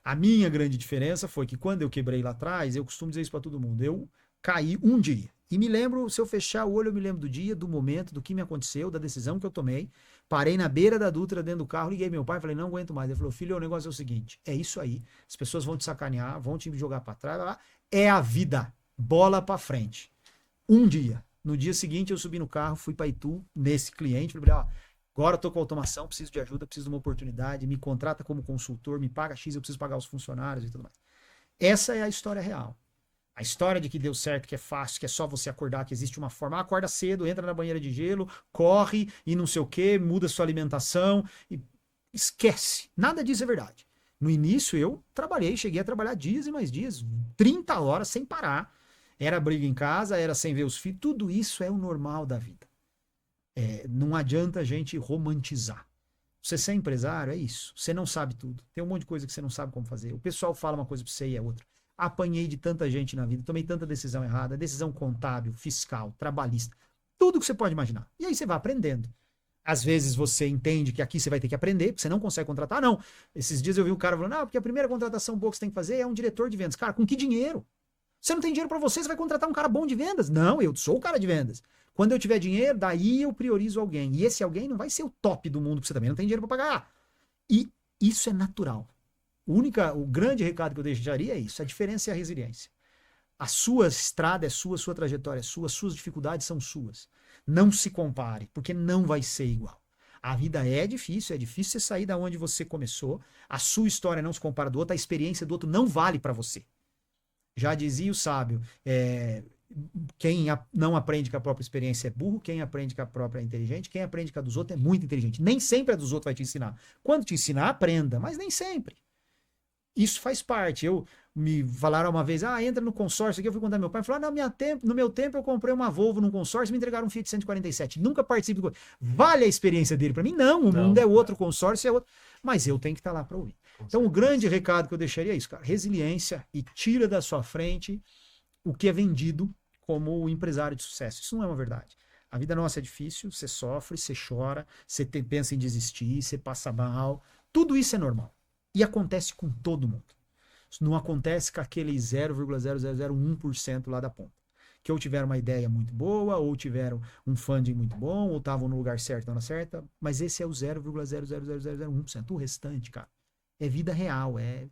A minha grande diferença foi que quando eu quebrei lá atrás, eu costumo dizer isso para todo mundo, eu caí um dia. E me lembro, se eu fechar o olho, eu me lembro do dia, do momento, do que me aconteceu, da decisão que eu tomei. Parei na beira da Dutra, dentro do carro, liguei meu pai e falei, não aguento mais. Ele falou, filho, o negócio é o seguinte, é isso aí. As pessoas vão te sacanear, vão te jogar para trás. É a vida. Bola para frente. Um dia. No dia seguinte, eu subi no carro, fui para Itu, nesse cliente, falei, agora eu tô com automação, preciso de ajuda, preciso de uma oportunidade, me contrata como consultor, me paga X, eu preciso pagar os funcionários e tudo mais. Essa é a história real. A história de que deu certo, que é fácil, que é só você acordar, que existe uma forma. Acorda cedo, entra na banheira de gelo, corre e não sei o que, muda sua alimentação. E esquece. Nada disso é verdade. No início eu trabalhei, cheguei a trabalhar dias e mais dias, 30 horas sem parar. Era briga em casa, era sem ver os filhos. Tudo isso é o normal da vida. Não adianta a gente romantizar. Você ser empresário é isso. Você não sabe tudo. Tem um monte de coisa que você não sabe como fazer. O pessoal fala uma coisa pra você e é outra. Apanhei de tanta gente na vida, tomei tanta decisão errada, decisão contábil, fiscal, trabalhista, tudo que você pode imaginar. E aí você vai aprendendo. Às vezes você entende que aqui você vai ter que aprender, porque você não consegue contratar. Não, esses dias eu vi um cara falando, porque a primeira contratação boa que você tem que fazer é um diretor de vendas. Cara, com que dinheiro? Você não tem dinheiro para você, você vai contratar um cara bom de vendas? Não, eu sou o cara de vendas. Quando eu tiver dinheiro, daí eu priorizo alguém. E esse alguém não vai ser o top do mundo, porque você também não tem dinheiro para pagar. E isso é natural. O grande recado que eu deixaria é isso: a diferença é a resiliência. A sua estrada é sua, a sua trajetória é sua, as suas dificuldades são suas. Não se compare, porque não vai ser igual. A vida é difícil você sair da onde você começou, a sua história não se compara do outro, a experiência do outro não vale para você. Já dizia o sábio, quem não aprende com a própria experiência é burro, quem aprende com a própria é inteligente, quem aprende com a dos outros é muito inteligente. Nem sempre a dos outros vai te ensinar. Quando te ensinar, aprenda, mas nem sempre. Isso faz parte. Me falaram uma vez, entra no consórcio aqui, eu fui contar meu pai, falou, no meu tempo eu comprei uma Volvo num consórcio e me entregaram um Fiat 147. Nunca participe do... Vale a experiência dele para mim? Não, o mundo é outro, o consórcio é outro. Mas eu tenho que estar lá para ouvir. Então o grande recado que eu deixaria é isso, cara. Resiliência e tira da sua frente o que é vendido como o empresário de sucesso. Isso não é uma verdade. A vida nossa é difícil, você sofre, você chora, você pensa em desistir, você passa mal. Tudo isso é normal. E acontece com todo mundo. Isso não acontece com aquele 0,0001% lá da ponta. Que ou tiveram uma ideia muito boa, ou tiveram um funding muito bom, ou estavam no lugar certo, na hora certa. Mas esse é o 0,00001%. O restante, cara, é vida real, é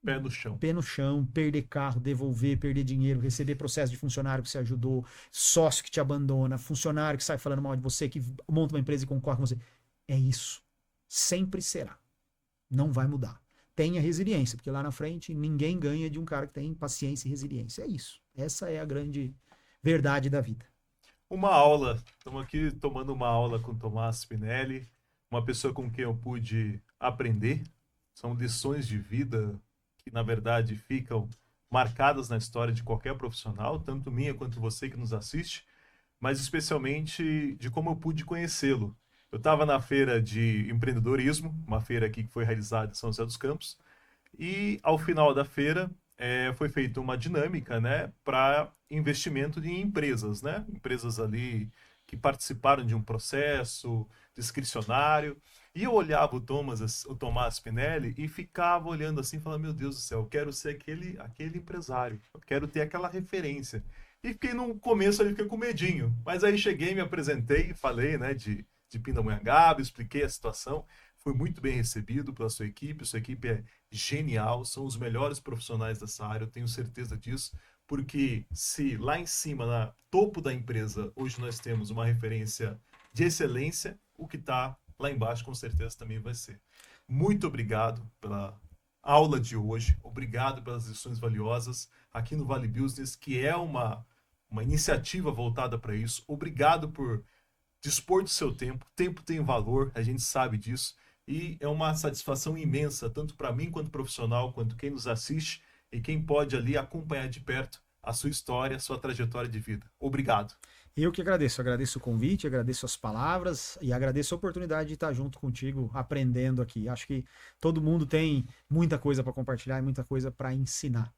pé no chão. Pé no chão, perder carro, devolver, perder dinheiro, receber processo de funcionário que você ajudou, sócio que te abandona, funcionário que sai falando mal de você, que monta uma empresa e concorre com você. É isso. Sempre será. Não vai mudar. Tenha resiliência, porque lá na frente ninguém ganha de um cara que tem paciência e resiliência. É isso. Essa é a grande verdade da vida. Uma aula. Estamos aqui tomando uma aula com Tomás Spinelli, uma pessoa com quem eu pude aprender. São lições de vida que, na verdade, ficam marcadas na história de qualquer profissional, tanto minha quanto você que nos assiste, mas especialmente de como eu pude conhecê-lo. Eu estava na feira de empreendedorismo, uma feira aqui que foi realizada em São José dos Campos, e ao final da feira foi feita uma dinâmica, né, para investimento em empresas, né, empresas ali que participaram de um processo discricionário, e eu olhava o Tomás Spinelli e ficava olhando assim, falando, meu Deus do céu, eu quero ser aquele empresário, eu quero ter aquela referência. E fiquei no começo ali, fiquei com medinho, mas aí cheguei, me apresentei, falei, né, de Pindamonhangaba, expliquei a situação, fui muito bem recebido pela sua equipe é genial, são os melhores profissionais dessa área, eu tenho certeza disso, porque se lá em cima, no topo da empresa, hoje nós temos uma referência de excelência, o que está lá embaixo com certeza também vai ser. Muito obrigado pela aula de hoje, obrigado pelas lições valiosas aqui no Vale Business, que é uma iniciativa voltada para isso, obrigado por dispor do seu tempo. Tempo tem valor, a gente sabe disso. E é uma satisfação imensa, tanto para mim quanto profissional, quanto quem nos assiste e quem pode ali acompanhar de perto a sua história, a sua trajetória de vida. Obrigado. Eu que agradeço. Agradeço o convite, agradeço as palavras e agradeço a oportunidade de estar junto contigo, aprendendo aqui. Acho que todo mundo tem muita coisa para compartilhar e muita coisa para ensinar.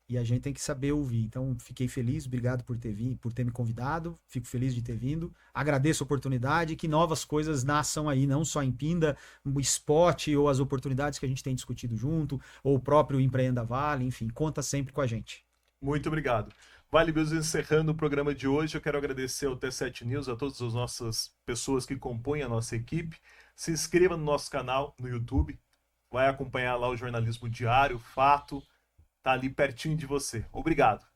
E a gente tem que saber ouvir. Então, fiquei feliz, obrigado por ter vindo, por ter me convidado. Fico feliz de ter vindo. Agradeço a oportunidade, que novas coisas nasçam aí, não só em Pinda, o Spot ou as oportunidades que a gente tem discutido junto, ou o próprio Empreenda Vale, enfim, conta sempre com a gente. Muito obrigado. Vale Business encerrando o programa de hoje. Eu quero agradecer ao T7 News, a todas as nossas pessoas que compõem a nossa equipe. Se inscreva no nosso canal no YouTube. Vai acompanhar lá o jornalismo diário, fato. Tá ali pertinho de você. Obrigado.